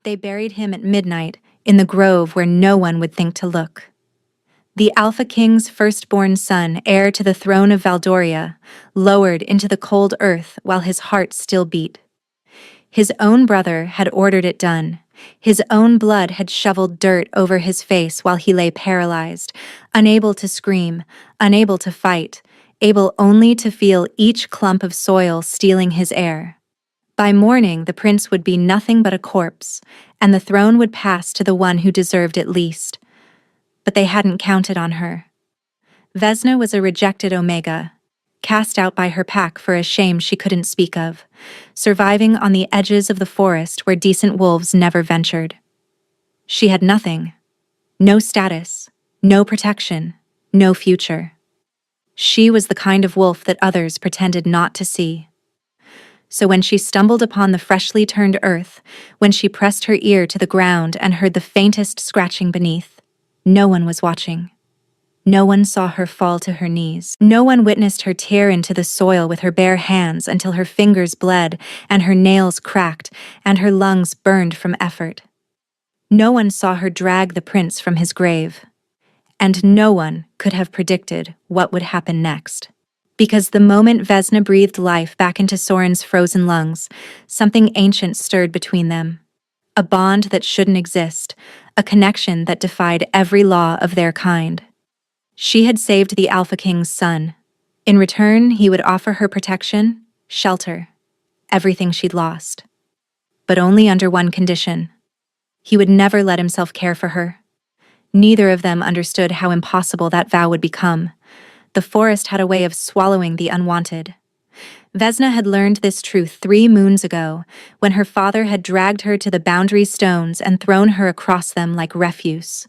They buried him at midnight in the grove where no one would think to look. The Alpha King's firstborn son, heir to the throne of Valdoria, lowered into the cold earth while his heart still beat. His own brother had ordered it done. His own blood had shoveled dirt over his face while he lay paralyzed, unable to scream, unable to fight, able only to feel each clump of soil stealing his air. By morning, the prince would be nothing but a corpse, and the throne would pass to the one who deserved it least. But they hadn't counted on her. Vesna was a rejected Omega, cast out by her pack for a shame she couldn't speak of, surviving on the edges of the forest where decent wolves never ventured. She had nothing. No status, no protection, no future. She was the kind of wolf that others pretended not to see. So when she stumbled upon the freshly turned earth, when she pressed her ear to the ground and heard the faintest scratching beneath, no one was watching. No one saw her fall to her knees. No one witnessed her tear into the soil with her bare hands until her fingers bled and her nails cracked and her lungs burned from effort. No one saw her drag the prince from his grave. And no one could have predicted what would happen next. Because the moment Vesna breathed life back into Soren's frozen lungs, something ancient stirred between them. A bond that shouldn't exist, a connection that defied every law of their kind. She had saved the Alpha King's son. In return, he would offer her protection, shelter, everything she'd lost. But only under one condition. He would never let himself care for her. Neither of them understood how impossible that vow would become. The forest had a way of swallowing the unwanted. Vesna had learned this truth 3 moons ago, when her father had dragged her to the boundary stones and thrown her across them like refuse.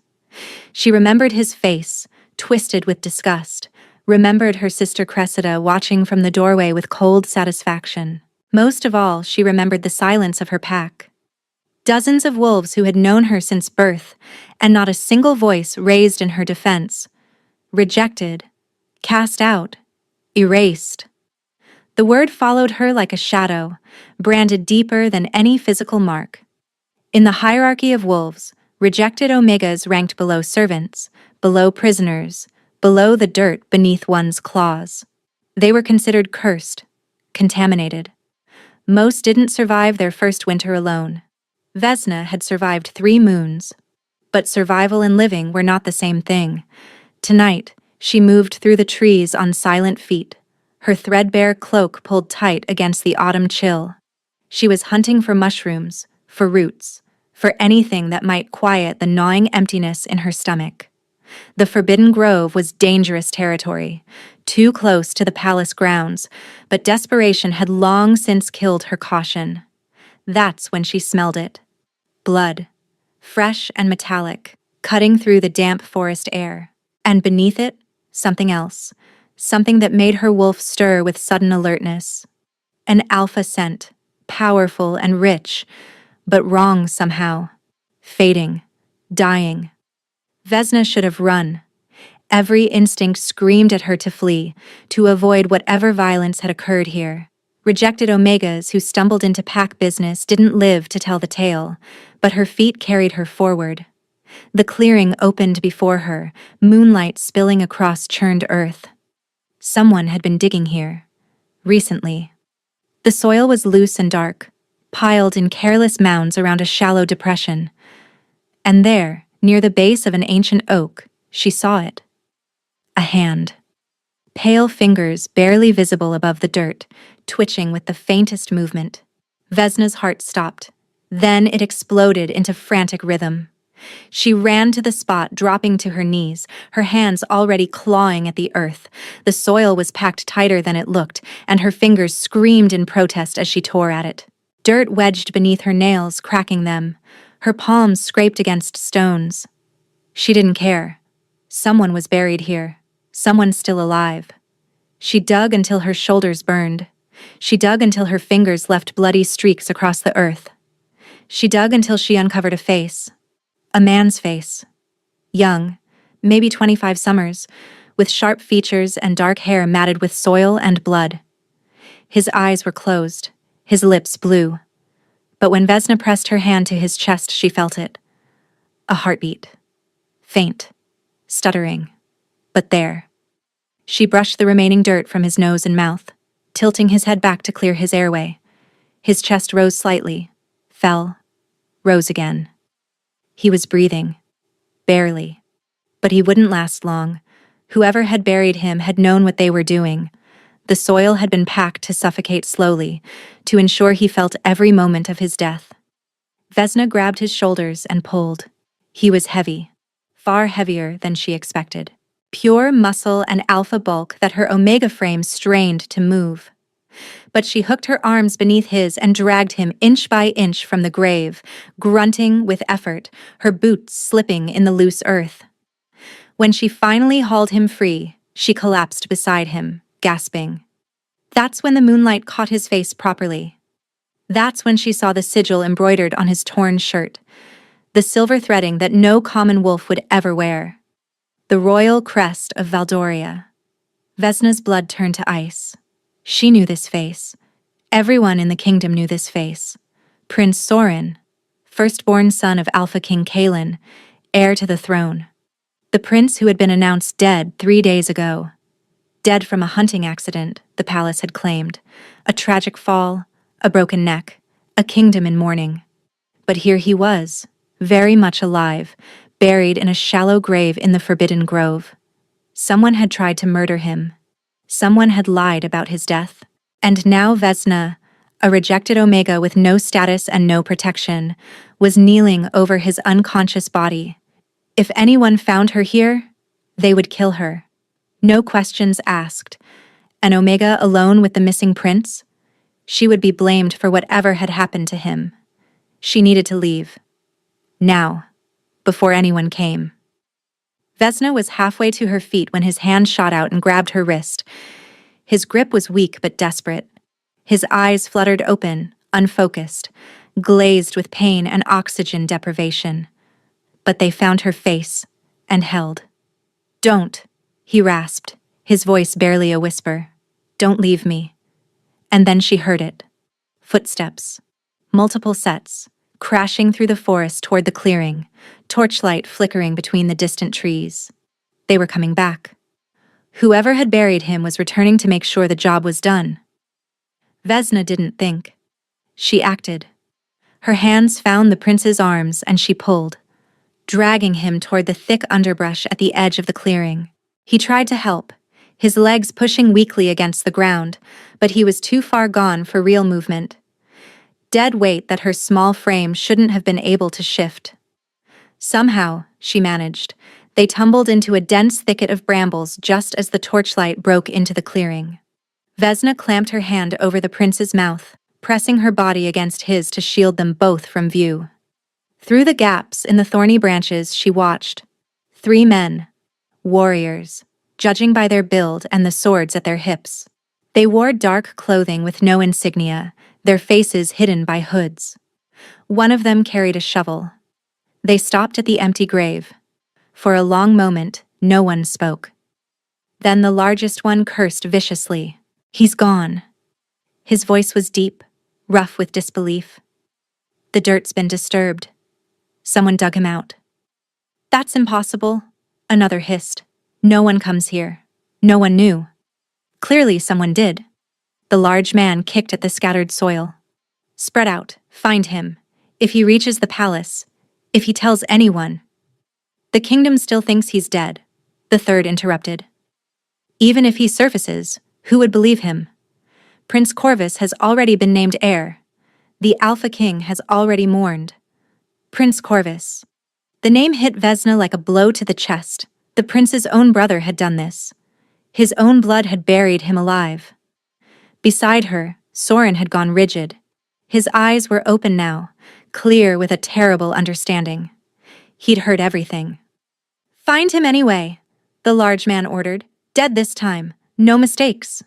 She remembered his face, twisted with disgust, remembered her sister Cressida watching from the doorway with cold satisfaction. Most of all, she remembered the silence of her pack. Dozens of wolves who had known her since birth, and not a single voice raised in her defense. Rejected, cast out, erased. The word followed her like a shadow, branded deeper than any physical mark. In the hierarchy of wolves, rejected Omegas ranked below servants, below prisoners, below the dirt beneath one's claws. They were considered cursed, contaminated. Most didn't survive their first winter alone. Vesna had survived 3 moons. But survival and living were not the same thing. Tonight, she moved through the trees on silent feet, her threadbare cloak pulled tight against the autumn chill. She was hunting for mushrooms, for roots, for anything that might quiet the gnawing emptiness in her stomach. The Forbidden Grove was dangerous territory, too close to the palace grounds, but desperation had long since killed her caution. That's when she smelled it. Blood, fresh and metallic, cutting through the damp forest air. And beneath it, something else, something that made her wolf stir with sudden alertness. An alpha scent, powerful and rich, but wrong somehow. Fading, dying. Vesna should have run. Every instinct screamed at her to flee, to avoid whatever violence had occurred here. Rejected Omegas who stumbled into pack business didn't live to tell the tale, but her feet carried her forward. The clearing opened before her, moonlight spilling across churned earth. Someone had been digging here. Recently. The soil was loose and dark, piled in careless mounds around a shallow depression. And there, near the base of an ancient oak, she saw it. A hand. Pale fingers barely visible above the dirt, twitching with the faintest movement. Vesna's heart stopped. Then it exploded into frantic rhythm. She ran to the spot, dropping to her knees, her hands already clawing at the earth. The soil was packed tighter than it looked, and her fingers screamed in protest as she tore at it. Dirt wedged beneath her nails, cracking them. Her palms scraped against stones. She didn't care. Someone was buried here. Someone still alive. She dug until her shoulders burned. She dug until her fingers left bloody streaks across the earth. She dug until she uncovered a face. A man's face. Young, maybe 25 summers, with sharp features and dark hair matted with soil and blood. His eyes were closed, his lips blue. but when Vesna pressed her hand to his chest, she felt it. A heartbeat. Faint. Stuttering. But there. She brushed the remaining dirt from his nose and mouth, tilting his head back to clear his airway. His chest rose slightly, fell, rose again. He was breathing. Barely. But he wouldn't last long. Whoever had buried him had known what they were doing. The soil had been packed to suffocate slowly, to ensure he felt every moment of his death. Vesna grabbed his shoulders and pulled. He was heavy, far heavier than she expected. Pure muscle and alpha bulk that her omega frame strained to move. But she hooked her arms beneath his and dragged him inch by inch from the grave, grunting with effort, her boots slipping in the loose earth. When she finally hauled him free, she collapsed beside him, gasping. That's when the moonlight caught his face properly. That's when she saw the sigil embroidered on his torn shirt, the silver threading that no common wolf would ever wear. The royal crest of Valdoria. Vesna's blood turned to ice. She knew this face. Everyone in the kingdom knew this face. Prince Sorin, firstborn son of Alpha King Kalen, heir to the throne. The prince who had been announced dead 3 days ago. Dead from a hunting accident, the palace had claimed. A tragic fall, a broken neck, a kingdom in mourning. But here he was, very much alive, buried in a shallow grave in the Forbidden Grove. Someone had tried to murder him. Someone had lied about his death. And now Vesna, a rejected Omega with no status and no protection, was kneeling over his unconscious body. If anyone found her here, they would kill her. No questions asked. An Omega alone with the missing prince? She would be blamed for whatever had happened to him. She needed to leave. Now, before anyone came. Vesna was halfway to her feet when his hand shot out and grabbed her wrist. His grip was weak but desperate. His eyes fluttered open, unfocused, glazed with pain and oxygen deprivation. But they found her face and held. "Don't," he rasped, his voice barely a whisper. "Don't leave me." And then she heard it. Footsteps. Multiple sets, crashing through the forest toward the clearing, torchlight flickering between the distant trees. They were coming back. Whoever had buried him was returning to make sure the job was done. Vesna didn't think. She acted. Her hands found the prince's arms and she pulled, dragging him toward the thick underbrush at the edge of the clearing. He tried to help, his legs pushing weakly against the ground, but he was too far gone for real movement. Dead weight that her small frame shouldn't have been able to shift. Somehow, she managed. They tumbled into a dense thicket of brambles just as the torchlight broke into the clearing. Vesna clamped her hand over the prince's mouth, pressing her body against his to shield them both from view. Through the gaps in the thorny branches she watched. 3 men. Warriors, judging by their build and the swords at their hips. They wore dark clothing with no insignia, their faces hidden by hoods. One of them carried a shovel. They stopped at the empty grave. For a long moment, no one spoke. Then the largest one cursed viciously. "He's gone." His voice was deep, rough with disbelief. "The dirt's been disturbed. Someone dug him out." "That's impossible," another hissed. "No one comes here. No one knew." Clearly someone did. The large man kicked at the scattered soil. "Spread out, find him. If he reaches the palace, if he tells anyone." "The kingdom still thinks he's dead," the third interrupted. "Even if he surfaces, who would believe him? Prince Corvus has already been named heir. The Alpha King has already mourned. Prince Corvus." The name hit Vesna like a blow to the chest. The prince's own brother had done this. His own blood had buried him alive. Beside her, Sorin had gone rigid. His eyes were open now, clear with a terrible understanding. He'd heard everything. "Find him anyway," the large man ordered. "Dead this time. No mistakes."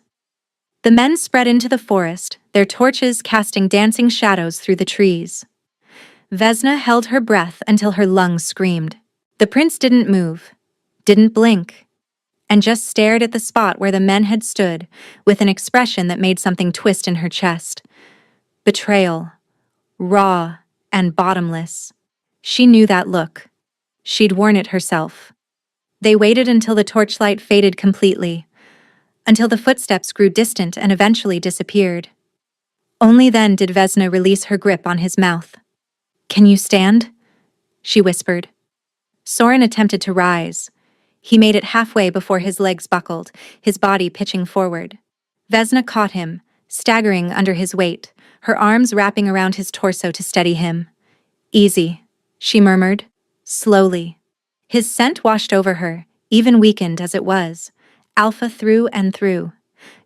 The men spread into the forest, their torches casting dancing shadows through the trees. Vesna held her breath until her lungs screamed. The prince didn't move, didn't blink, and just stared at the spot where the men had stood with an expression that made something twist in her chest. Betrayal. raw and bottomless. She knew that look. She'd worn it herself. They waited until the torchlight faded completely, until the footsteps grew distant and eventually disappeared. Only then did Vesna release her grip on his mouth. "Can you stand?" she whispered. Soren attempted to rise. He made it halfway before his legs buckled, his body pitching forward. Vesna caught him, staggering under his weight, her arms wrapping around his torso to steady him. "Easy," she murmured, slowly. His scent washed over her, even weakened as it was, alpha through and through.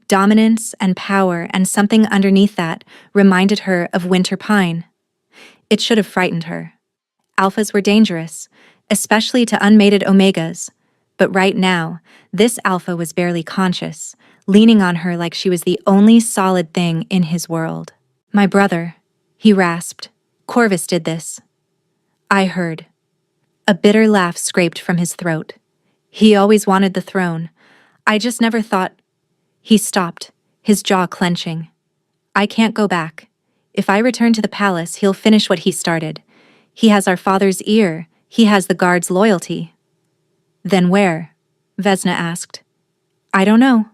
Dominance and power, and something underneath that reminded her of winter pine. It should have frightened her. Alphas were dangerous, especially to unmated omegas, but right now, this alpha was barely conscious, leaning on her like she was the only solid thing in his world. "My brother," he rasped. "Corvus did this." "I heard." A bitter laugh scraped from his throat. "He always wanted the throne. I just never thought—" He stopped, his jaw clenching. "I can't go back. If I return to the palace, he'll finish what he started. He has our father's ear. He has the guard's loyalty." "Then where?" Vesna asked. "I don't know."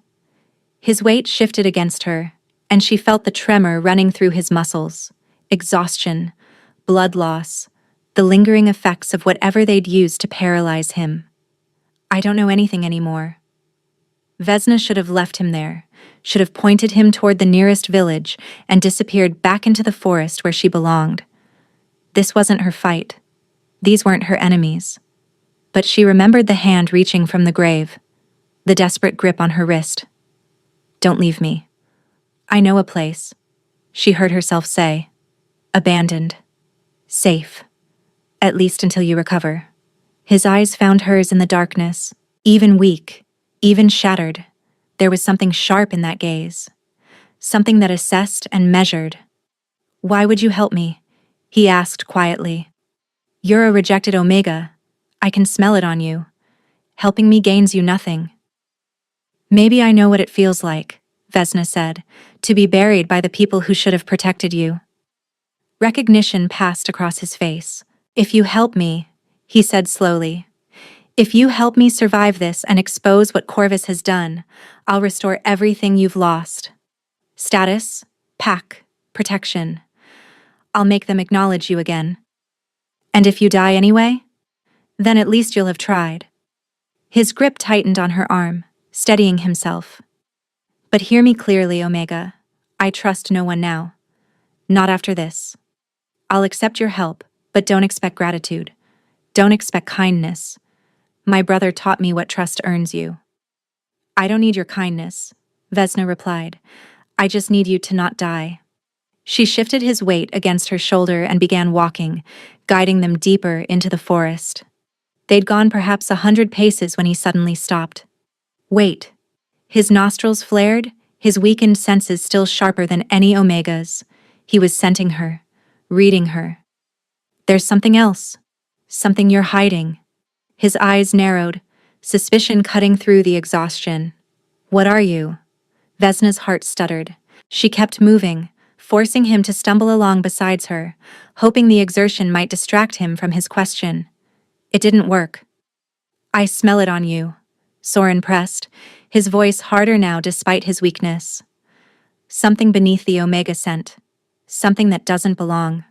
His weight shifted against her, and she felt the tremor running through his muscles. Exhaustion, blood loss, the lingering effects of whatever they'd used to paralyze him. "I don't know anything anymore." Vesna should have left him there, should have pointed him toward the nearest village and disappeared back into the forest where she belonged. This wasn't her fight. These weren't her enemies. But she remembered the hand reaching from the grave, the desperate grip on her wrist. "Don't leave me. I know a place," she heard herself say. "Abandoned. Safe. At least until you recover." His eyes found hers in the darkness, even weak, even shattered. There was something sharp in that gaze. Something that assessed and measured. "Why would you help me?" he asked quietly. "You're a rejected Omega. I can smell it on you. Helping me gains you nothing." "Maybe I know what it feels like," Vesna said, "to be buried by the people who should have protected you." Recognition passed across his face. "If you help me," he said slowly, "if you help me survive this and expose what Corvus has done, I'll restore everything you've lost. Status, pack, protection. I'll make them acknowledge you again. And if you die anyway, then at least you'll have tried." His grip tightened on her arm, steadying himself. "But hear me clearly, Omega. I trust no one now. Not after this. I'll accept your help, but don't expect gratitude. Don't expect kindness. My brother taught me what trust earns you." "I don't need your kindness," Vesna replied. "I just need you to not die." She shifted his weight against her shoulder and began walking, guiding them deeper into the forest. They'd gone perhaps 100 paces when he suddenly stopped. "Wait." His nostrils flared, his weakened senses still sharper than any Omega's. He was scenting her, reading her. "There's something else. Something you're hiding." His eyes narrowed, suspicion cutting through the exhaustion. "What are you?" Vesna's heart stuttered. She kept moving, forcing him to stumble along beside her, hoping the exertion might distract him from his question. It didn't work. "I smell it on you," Soren pressed, his voice harder now despite his weakness. "Something beneath the Omega scent. Something that doesn't belong."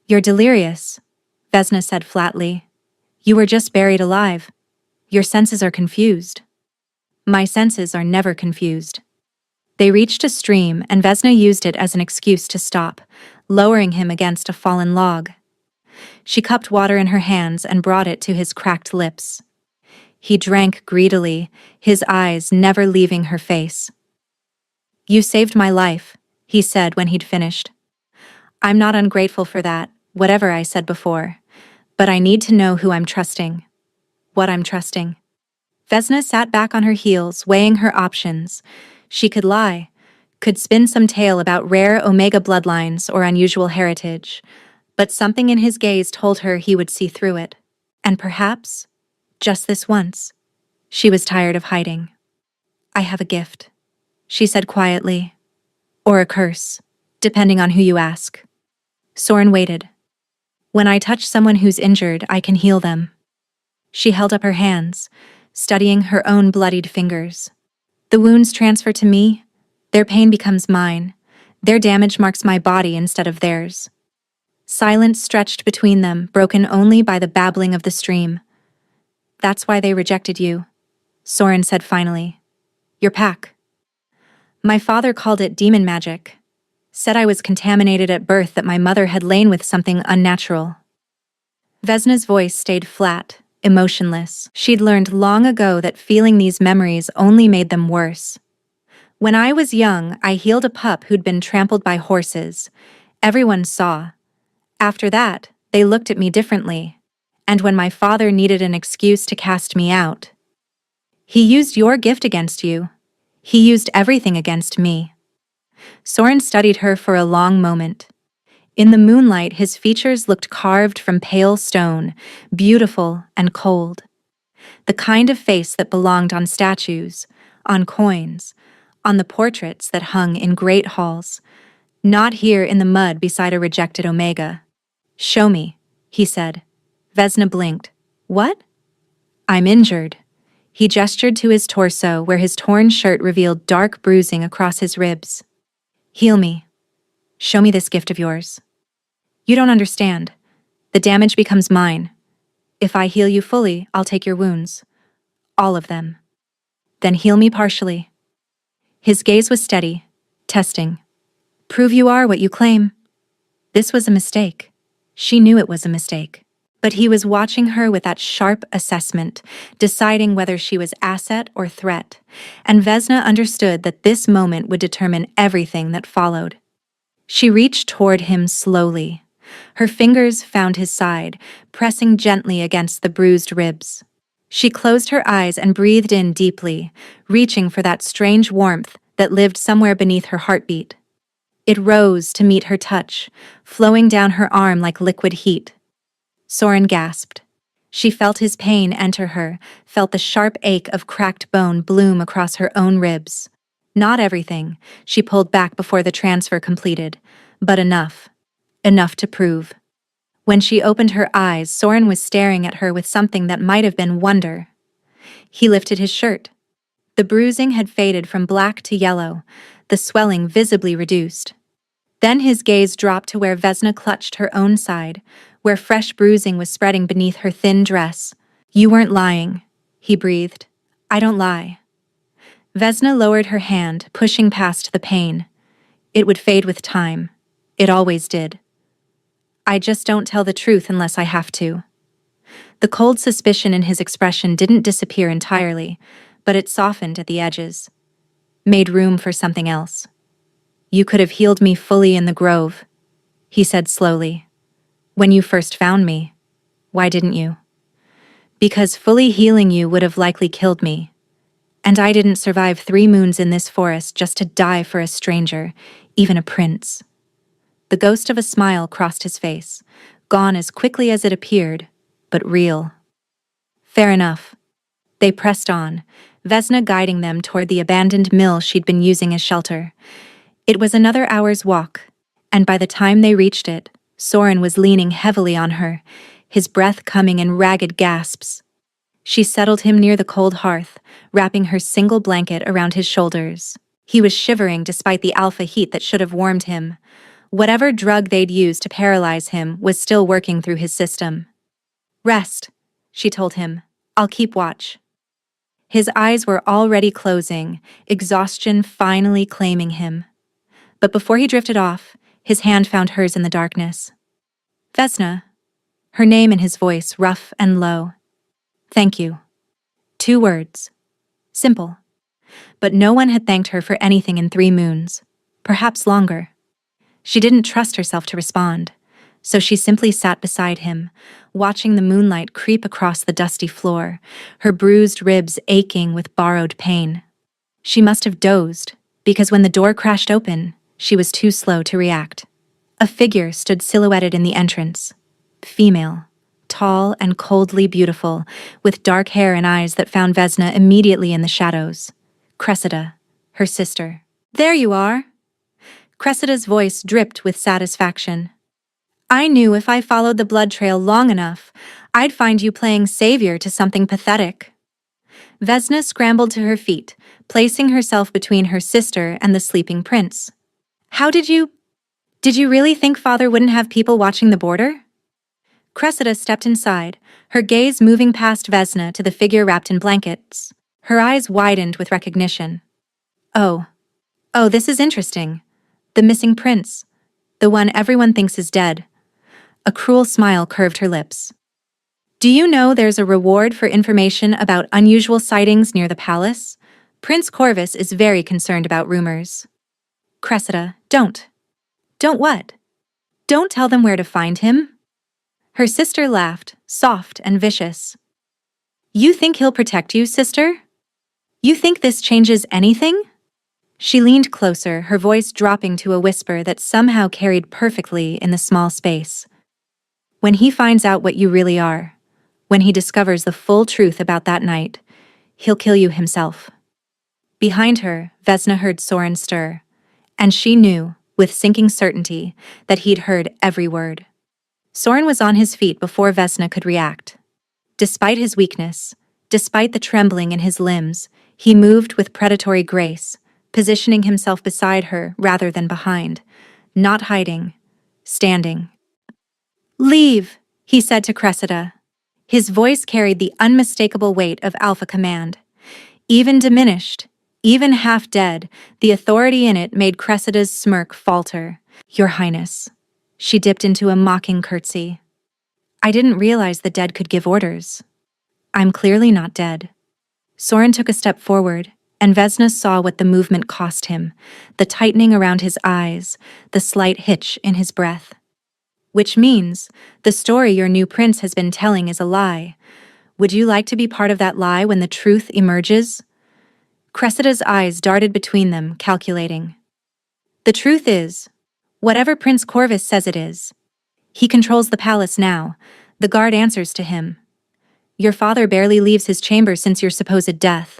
"You're delirious," Vesna said flatly. "You were just buried alive. Your senses are confused." "My senses are never confused." They reached a stream, and Vesna used it as an excuse to stop, lowering him against a fallen log. She cupped water in her hands and brought it to his cracked lips. He drank greedily, his eyes never leaving her face. "You saved my life," he said when he'd finished. "I'm not ungrateful for that, whatever I said before. But I need to know who I'm trusting. What I'm trusting." Vesna sat back on her heels, weighing her options. She could lie, could spin some tale about rare Omega bloodlines or unusual heritage, but something in his gaze told her he would see through it. And perhaps, just this once, she was tired of hiding. "I have a gift," she said quietly. "Or a curse, depending on who you ask." Soren waited. When I touch someone who's injured, I can heal them. She held up her hands, studying her own bloodied fingers. The wounds transfer to me, their pain becomes mine, their damage marks my body instead of theirs. Silence stretched between them, broken only by the babbling of the stream. That's why they rejected you, Soren said finally. Your pack. My father called it demon magic. Said I was contaminated at birth, that my mother had lain with something unnatural. Vesna's voice stayed flat, emotionless. She'd learned long ago that feeling these memories only made them worse. When I was young, I healed a pup who'd been trampled by horses. Everyone saw. After that, they looked at me differently. And when my father needed an excuse to cast me out, he used your gift against you. He used everything against me. Soren studied her for a long moment. In the moonlight, his features looked carved from pale stone, beautiful and cold. The kind of face that belonged on statues, on coins, on the portraits that hung in great halls, not here in the mud beside a rejected Omega. Show me, he said. Vesna blinked. What? I'm injured. He gestured to his torso, where his torn shirt revealed dark bruising across his ribs. Heal me. Show me this gift of yours. You don't understand. The damage becomes mine. If I heal you fully, I'll take your wounds. All of them. Then heal me partially. His gaze was steady, testing. Prove you are what you claim. This was a mistake. She knew it was a mistake. But he was watching her with that sharp assessment, deciding whether she was asset or threat, and Vesna understood that this moment would determine everything that followed. She reached toward him slowly. Her fingers found his side, pressing gently against the bruised ribs. She closed her eyes and breathed in deeply, reaching for that strange warmth that lived somewhere beneath her heartbeat. It rose to meet her touch, flowing down her arm like liquid heat. Soren gasped. She felt his pain enter her, felt the sharp ache of cracked bone bloom across her own ribs. Not everything, she pulled back before the transfer completed, but enough. Enough to prove. When she opened her eyes, Soren was staring at her with something that might have been wonder. He lifted his shirt. The bruising had faded from black to yellow, the swelling visibly reduced. Then his gaze dropped to where Vesna clutched her own side, where fresh bruising was spreading beneath her thin dress. You weren't lying, he breathed. I don't lie. Vesna lowered her hand, pushing past the pain. It would fade with time. It always did. I just don't tell the truth unless I have to. The cold suspicion in his expression didn't disappear entirely, but it softened at the edges, made room for something else. You could have healed me fully in the grove, he said slowly. When you first found me, why didn't you? Because fully healing you would have likely killed me. And I didn't survive 3 moons in this forest just to die for a stranger, even a prince. The ghost of a smile crossed his face, gone as quickly as it appeared, but real. Fair enough. They pressed on, Vesna guiding them toward the abandoned mill she'd been using as shelter. It was another hour's walk, and by the time they reached it, Soren was leaning heavily on her, his breath coming in ragged gasps. She settled him near the cold hearth, wrapping her single blanket around his shoulders. He was shivering despite the alpha heat that should have warmed him. Whatever drug they'd used to paralyze him was still working through his system. Rest, she told him. I'll keep watch. His eyes were already closing, exhaustion finally claiming him. But before he drifted off, his hand found hers in the darkness. Vesna, her name in his voice rough and low. Thank you. 2 words. Simple. But no one had thanked her for anything in 3 moons, perhaps longer. She didn't trust herself to respond, so she simply sat beside him, watching the moonlight creep across the dusty floor, her bruised ribs aching with borrowed pain. She must have dozed, because when the door crashed open, she was too slow to react. A figure stood silhouetted in the entrance. Female, tall and coldly beautiful, with dark hair and eyes that found Vesna immediately in the shadows. Cressida, her sister. There you are! Cressida's voice dripped with satisfaction. I knew if I followed the blood trail long enough, I'd find you playing savior to something pathetic. Vesna scrambled to her feet, placing herself between her sister and the sleeping prince. How did you really think Father wouldn't have people watching the border? Cressida stepped inside, her gaze moving past Vesna to the figure wrapped in blankets. Her eyes widened with recognition. Oh, this is interesting. The missing prince. The one everyone thinks is dead. A cruel smile curved her lips. Do you know there's a reward for information about unusual sightings near the palace? Prince Corvus is very concerned about rumors. Cressida, don't. Don't what? Don't tell them where to find him? Her sister laughed, soft and vicious. You think he'll protect you, sister? You think this changes anything? She leaned closer, her voice dropping to a whisper that somehow carried perfectly in the small space. When he finds out what you really are, when he discovers the full truth about that night, he'll kill you himself. Behind her, Vesna heard Soren stir, and she knew, with sinking certainty, that he'd heard every word. Soren was on his feet before Vesna could react. Despite his weakness, despite the trembling in his limbs, he moved with predatory grace, positioning himself beside her rather than behind, not hiding, standing. Leave, he said to Cressida. His voice carried the unmistakable weight of alpha command. Even diminished, even half dead, the authority in it made Cressida's smirk falter. Your Highness. She dipped into a mocking curtsy. I didn't realize the dead could give orders. I'm clearly not dead. Soren took a step forward, and Vesna saw what the movement cost him, the tightening around his eyes, the slight hitch in his breath. Which means, the story your new prince has been telling is a lie. Would you like to be part of that lie when the truth emerges? Cressida's eyes darted between them, calculating. The truth is, whatever Prince Corvus says it is. He controls the palace now. The guard answers to him. Your father barely leaves his chamber since your supposed death.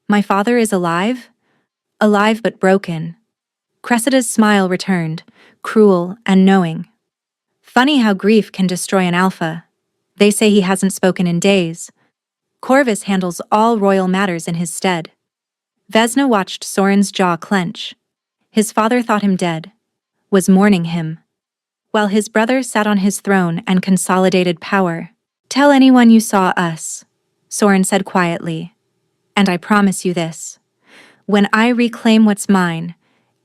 My father is alive? Alive but broken. Cressida's smile returned, cruel and knowing. Funny how grief can destroy an alpha. They say he hasn't spoken in days. Corvus handles all royal matters in his stead. Vesna watched Soren's jaw clench. His father thought him dead, was mourning him, while his brother sat on his throne and consolidated power. Tell anyone you saw us, Soren said quietly, and I promise you this. When I reclaim what's mine,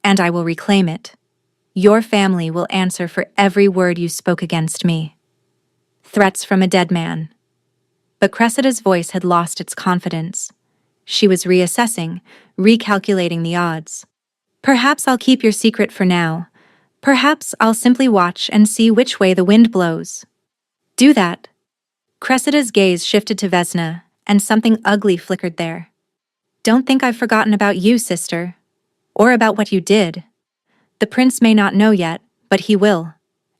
and I will reclaim it, your family will answer for every word you spoke against me. Threats from a dead man. But Cressida's voice had lost its confidence. She was reassessing, recalculating the odds. Perhaps I'll keep your secret for now. Perhaps I'll simply watch and see which way the wind blows. Do that. Cressida's gaze shifted to Vesna, and something ugly flickered there. Don't think I've forgotten about you, sister. Or about what you did. The prince may not know yet, but he will.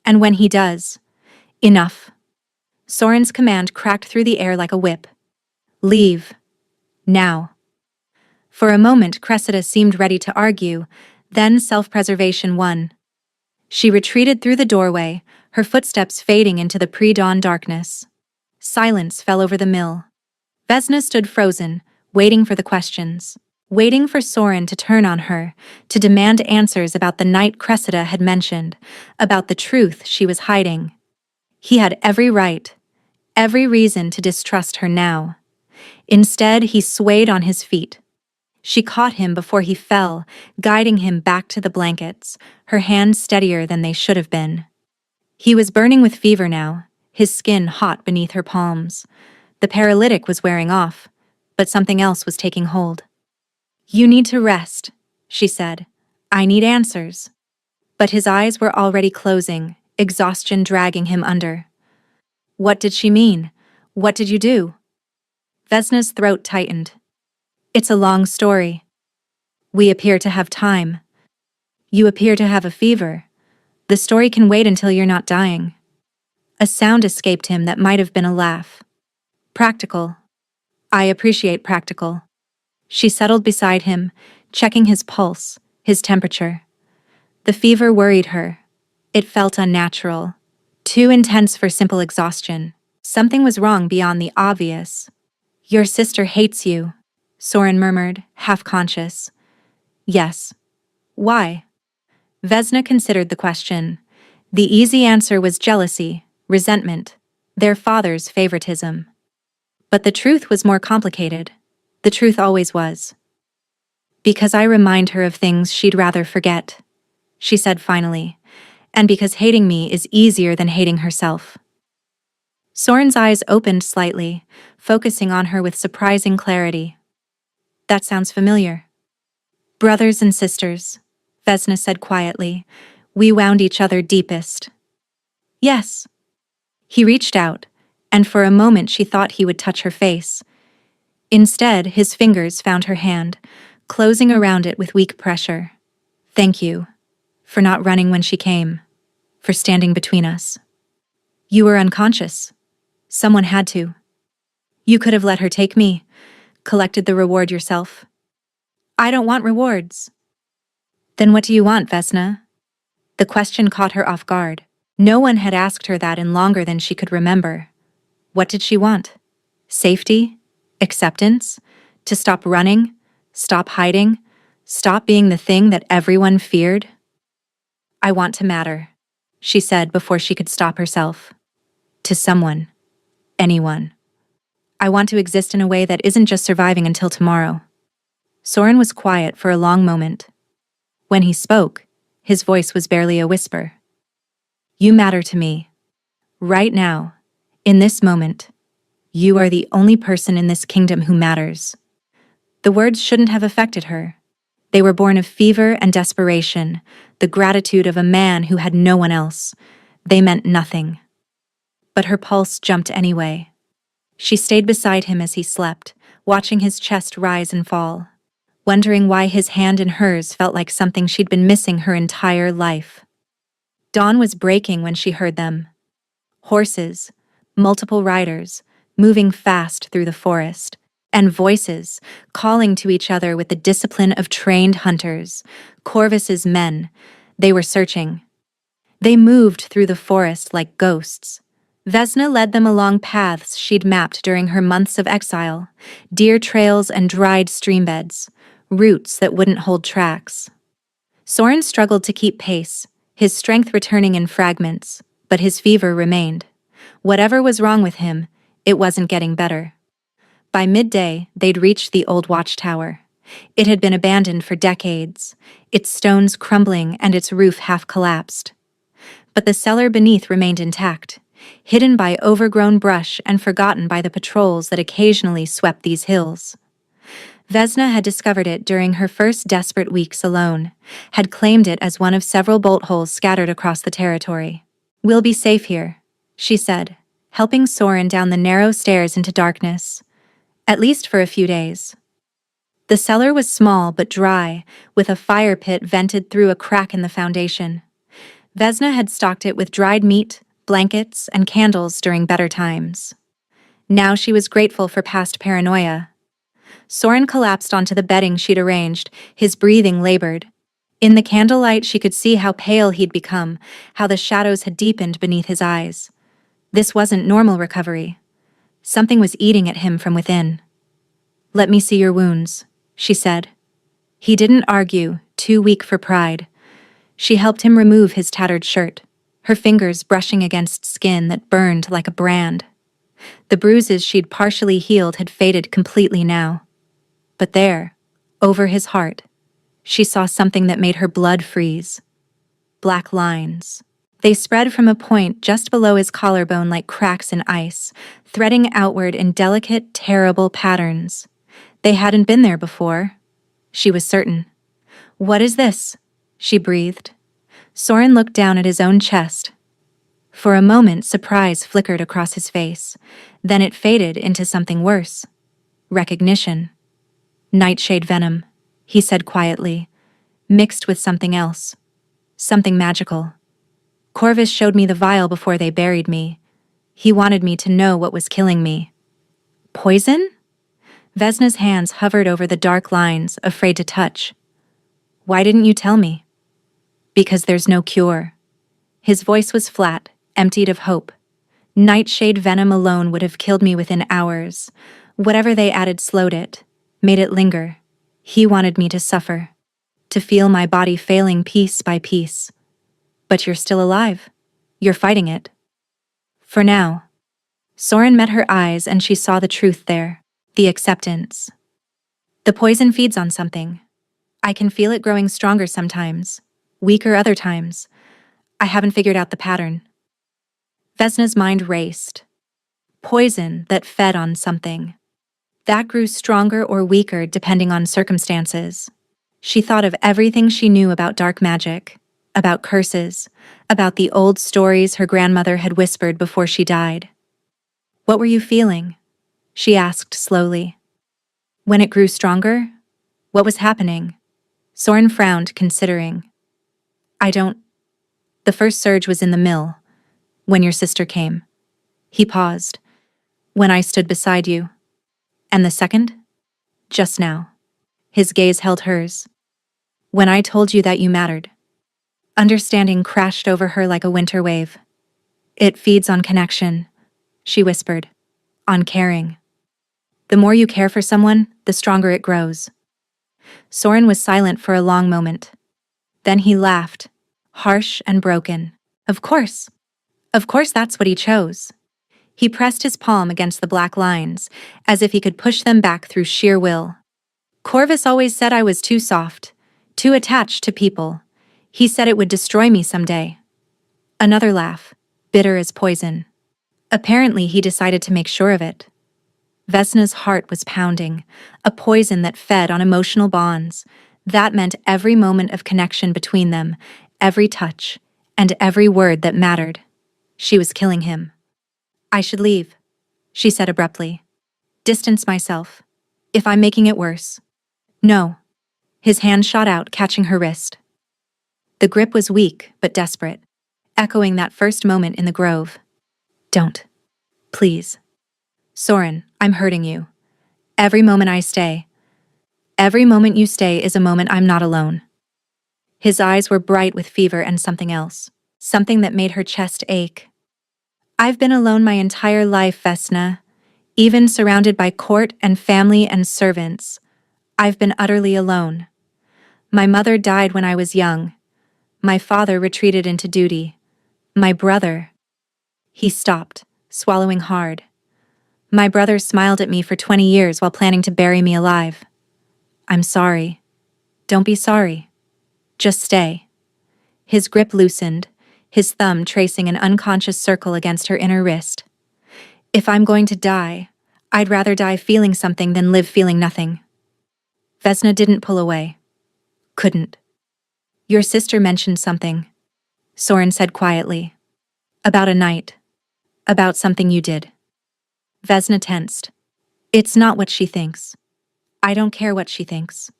And when he does, enough. Soren's command cracked through the air like a whip. Leave. Now. For a moment Cressida seemed ready to argue, then self-preservation won. She retreated through the doorway, her footsteps fading into the pre-dawn darkness. Silence fell over the mill. Vesna stood frozen, waiting for the questions. Waiting for Soren to turn on her, to demand answers about the night Cressida had mentioned, about the truth she was hiding. He had every right, every reason to distrust her now. Instead, he swayed on his feet. She caught him before he fell, guiding him back to the blankets, her hands steadier than they should have been. He was burning with fever now, his skin hot beneath her palms. The paralytic was wearing off, but something else was taking hold. You need to rest, she said. I need answers. But his eyes were already closing, exhaustion dragging him under. What did she mean? What did you do? Vesna's throat tightened. It's a long story. We appear to have time. You appear to have a fever. The story can wait until you're not dying. A sound escaped him that might have been a laugh. Practical. I appreciate practical. She settled beside him, checking his pulse, his temperature. The fever worried her. It felt unnatural, too intense for simple exhaustion. Something was wrong beyond the obvious. Your sister hates you, Soren murmured, half-conscious. Yes. Why? Vesna considered the question. The easy answer was jealousy, resentment, their father's favoritism. But the truth was more complicated. The truth always was. Because I remind her of things she'd rather forget, she said finally, and because hating me is easier than hating herself. Soren's eyes opened slightly, focusing on her with surprising clarity. That sounds familiar. Brothers and sisters, Vesna said quietly, we wound each other deepest. Yes. He reached out, and for a moment she thought he would touch her face. Instead, his fingers found her hand, closing around it with weak pressure. Thank you. For not running when she came. For standing between us. You were unconscious. Someone had to. You could have let her take me, collected the reward yourself. I don't want rewards. Then what do you want, Vesna? The question caught her off guard. No one had asked her that in longer than she could remember. What did she want? Safety? Acceptance? To stop running? Stop hiding? Stop being the thing that everyone feared? I want to matter, she said before she could stop herself. To someone. Anyone. I want to exist in a way that isn't just surviving until tomorrow. Soren was quiet for a long moment. When he spoke, his voice was barely a whisper. You matter to me. Right now, in this moment, you are the only person in this kingdom who matters. The words shouldn't have affected her. They were born of fever and desperation, the gratitude of a man who had no one else. They meant nothing. But her pulse jumped anyway. She stayed beside him as he slept, watching his chest rise and fall, wondering why his hand in hers felt like something she'd been missing her entire life. Dawn was breaking when she heard them. Horses, multiple riders, moving fast through the forest, and voices calling to each other with the discipline of trained hunters, Corvus's men. They were searching. They moved through the forest like ghosts. Vesna led them along paths she'd mapped during her months of exile, deer trails and dried streambeds, routes that wouldn't hold tracks. Soren struggled to keep pace, his strength returning in fragments, but his fever remained. Whatever was wrong with him, it wasn't getting better. By midday, they'd reached the old watchtower. It had been abandoned for decades, its stones crumbling and its roof half collapsed. But the cellar beneath remained intact, hidden by overgrown brush and forgotten by the patrols that occasionally swept these hills. Vesna had discovered it during her first desperate weeks alone, had claimed it as one of several bolt holes scattered across the territory. We'll be safe here, she said, helping Soren down the narrow stairs into darkness. At least for a few days. The cellar was small but dry, with a fire pit vented through a crack in the foundation. Vesna had stocked it with dried meat, blankets, and candles during better times. Now she was grateful for past paranoia. Soren collapsed onto the bedding she'd arranged, his breathing labored. In the candlelight she could see how pale he'd become, how the shadows had deepened beneath his eyes. This wasn't normal recovery. Something was eating at him from within. Let me see your wounds, she said. He didn't argue, too weak for pride. She helped him remove his tattered shirt, her fingers brushing against skin that burned like a brand. The bruises she'd partially healed had faded completely now. But there, over his heart, she saw something that made her blood freeze. Black lines. They spread from a point just below his collarbone like cracks in ice, threading outward in delicate, terrible patterns. They hadn't been there before. She was certain. What is this? She breathed. Soren looked down at his own chest. For a moment, surprise flickered across his face. Then it faded into something worse. Recognition. Nightshade venom, he said quietly, mixed with something else. Something magical. Corvus showed me the vial before they buried me. He wanted me to know what was killing me. Poison? Vesna's hands hovered over the dark lines, afraid to touch. Why didn't you tell me? Because there's no cure. His voice was flat, emptied of hope. Nightshade venom alone would have killed me within hours. Whatever they added slowed it, made it linger. He wanted me to suffer, to feel my body failing piece by piece. But you're still alive. You're fighting it. For now. Soren met her eyes and she saw the truth there, the acceptance. The poison feeds on something. I can feel it growing stronger sometimes, weaker other times. I haven't figured out the pattern. Vesna's mind raced. Poison that fed on something. That grew stronger or weaker depending on circumstances. She thought of everything she knew about dark magic, about curses, about the old stories her grandmother had whispered before she died. What were you feeling? She asked slowly. When it grew stronger? What was happening? Soren frowned, considering. The first surge was in the mill, when your sister came. He paused. When I stood beside you. And the second? Just now. His gaze held hers. When I told you that you mattered. Understanding crashed over her like a winter wave. It feeds on connection, she whispered. On caring. The more you care for someone, the stronger it grows. Soren was silent for a long moment. Then he laughed, harsh and broken. Of course. Of course that's what he chose. He pressed his palm against the black lines, as if he could push them back through sheer will. Corvus always said I was too soft, too attached to people. He said it would destroy me someday. Another laugh, bitter as poison. Apparently he decided to make sure of it. Vesna's heart was pounding, a poison that fed on emotional bonds. That meant every moment of connection between them, every touch, and every word that mattered. She was killing him. I should leave, she said abruptly. Distance myself. If I'm making it worse. No. His hand shot out, catching her wrist. The grip was weak, but desperate, echoing that first moment in the grove. Don't. Please. Soren, I'm hurting you. Every moment I stay. Every moment you stay is a moment I'm not alone. His eyes were bright with fever and something else. Something that made her chest ache. I've been alone my entire life, Vesna. Even surrounded by court and family and servants. I've been utterly alone. My mother died when I was young. My father retreated into duty. My brother. He stopped, swallowing hard. My brother smiled at me for 20 years while planning to bury me alive. I'm sorry. Don't be sorry. Just stay. His grip loosened, his thumb tracing an unconscious circle against her inner wrist. If I'm going to die, I'd rather die feeling something than live feeling nothing. Vesna didn't pull away. Couldn't. Your sister mentioned something, Soren said quietly. About a night. About something you did. Vesna tensed. It's not what she thinks. I don't care what she thinks.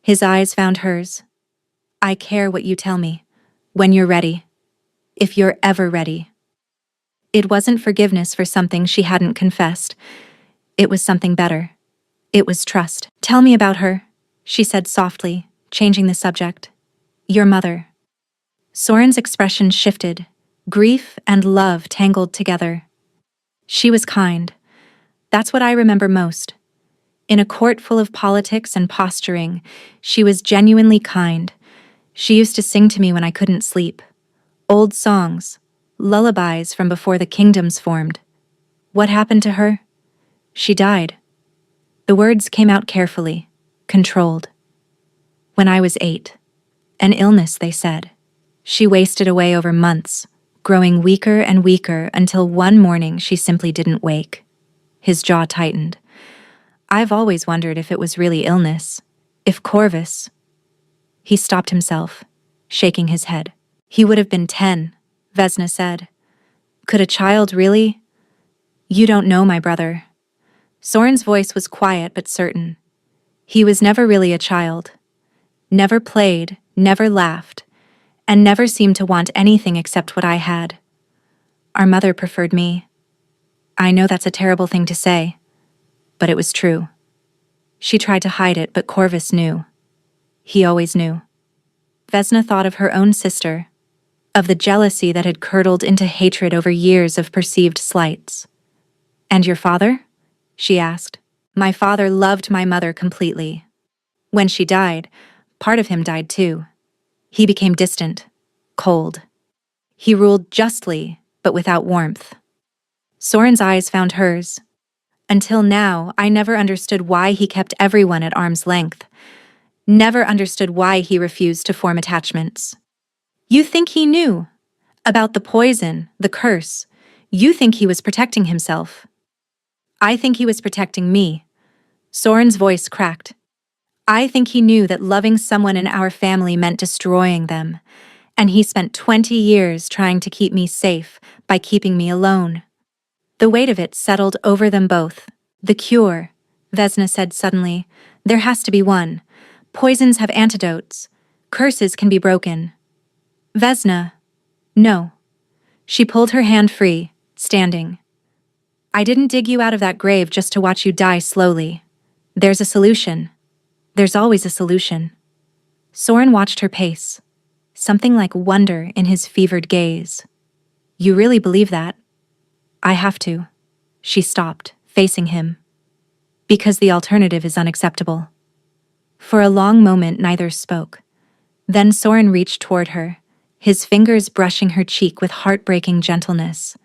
His eyes found hers. I care what you tell me. When you're ready. If you're ever ready. It wasn't forgiveness for something she hadn't confessed. It was something better. It was trust. Tell me about her, she said softly, changing the subject. Your mother. Soren's expression shifted. Grief and love tangled together. She was kind. That's what I remember most. In a court full of politics and posturing, she was genuinely kind. She used to sing to me when I couldn't sleep. Old songs, lullabies from before the kingdoms formed. What happened to her? She died. The words came out carefully, controlled. When I was 8. An illness, they said. She wasted away over months, growing weaker and weaker until one morning she simply didn't wake. His jaw tightened. I've always wondered if it was really illness. If Corvus... He stopped himself, shaking his head. He would have been 10, Vesna said. Could a child really? You don't know my brother. Soren's voice was quiet but certain. He was never really a child. Never played, never laughed, and never seemed to want anything except what I had. Our mother preferred me. I know that's a terrible thing to say, but it was true. She tried to hide it, but Corvus knew. He always knew. Vesna thought of her own sister. of the jealousy that had curdled into hatred over years of perceived slights. "And your father?" she asked. "My father loved my mother completely. When she died, part of him died too. He became distant, cold. He ruled justly, but without warmth." Soren's eyes found hers. "Until now, I never understood why he kept everyone at arm's length. Never understood why he refused to form attachments." "You think he knew? About the poison, the curse. You think he was protecting himself." "I think he was protecting me." Soren's voice cracked. "I think he knew that loving someone in our family meant destroying them, and he spent 20 years trying to keep me safe by keeping me alone." The weight of it settled over them both. "The cure," Vesna said suddenly. "There has to be one. Poisons have antidotes. Curses can be broken." "Vesna." "No." She pulled her hand free, standing. "I didn't dig you out of that grave just to watch you die slowly. There's a solution. There's always a solution." Soren watched her pace, something like wonder in his fevered gaze. "You really believe that?" "I have to." She stopped, facing him. "Because the alternative is unacceptable." For a long moment neither spoke. Then Soren reached toward her, his fingers brushing her cheek with heartbreaking gentleness.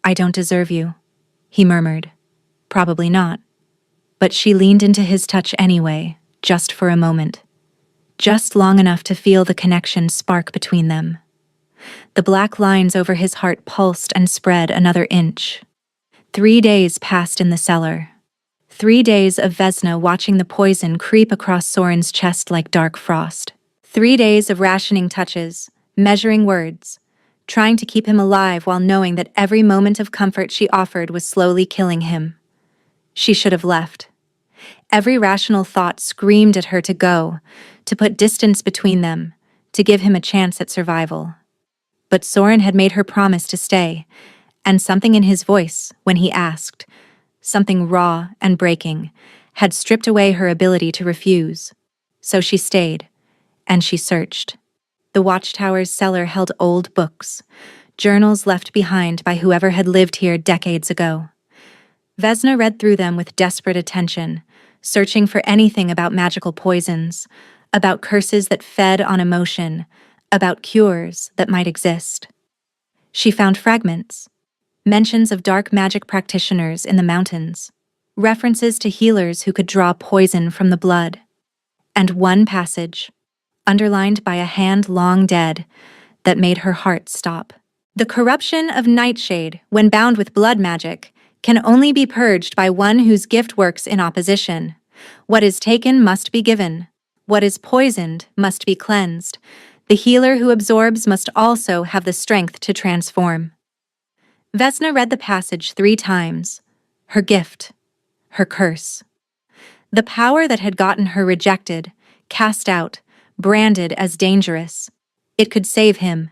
"I don't deserve you," he murmured. "Probably not." But she leaned into his touch anyway, just for a moment. Just long enough to feel the connection spark between them. The black lines over his heart pulsed and spread another inch. 3 days passed in the cellar. 3 days of Vesna watching the poison creep across Soren's chest like dark frost. 3 days of rationing touches, measuring words, trying to keep him alive while knowing that every moment of comfort she offered was slowly killing him. She should have left. Every rational thought screamed at her to go, to put distance between them, to give him a chance at survival. But Soren had made her promise to stay, and something in his voice, when he asked, something raw and breaking, had stripped away her ability to refuse. So she stayed, and she searched. The Watchtower's cellar held old books, journals left behind by whoever had lived here decades ago. Vesna read through them with desperate attention, searching for anything about magical poisons, about curses that fed on emotion, about cures that might exist. She found fragments, mentions of dark magic practitioners in the mountains, references to healers who could draw poison from the blood, and one passage, underlined by a hand long dead, that made her heart stop. "The corruption of Nightshade, when bound with blood magic, can only be purged by one whose gift works in opposition. What is taken must be given. What is poisoned must be cleansed. The healer who absorbs must also have the strength to transform." Vesna read the passage 3 times. Her gift. Her curse. The power that had gotten her rejected, cast out, branded as dangerous. It could save him.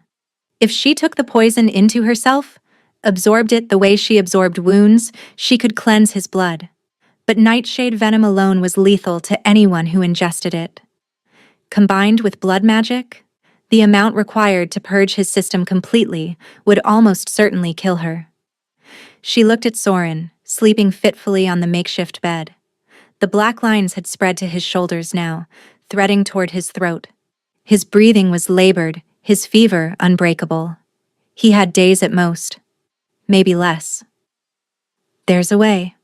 If she took the poison into herself, absorbed it the way she absorbed wounds, she could cleanse his blood. But Nightshade venom alone was lethal to anyone who ingested it. Combined with blood magic, the amount required to purge his system completely would almost certainly kill her. She looked at Soren, sleeping fitfully on the makeshift bed. The black lines had spread to his shoulders now, threading toward his throat. His breathing was labored, his fever unbreakable. He had days at most, maybe less. "There's a way."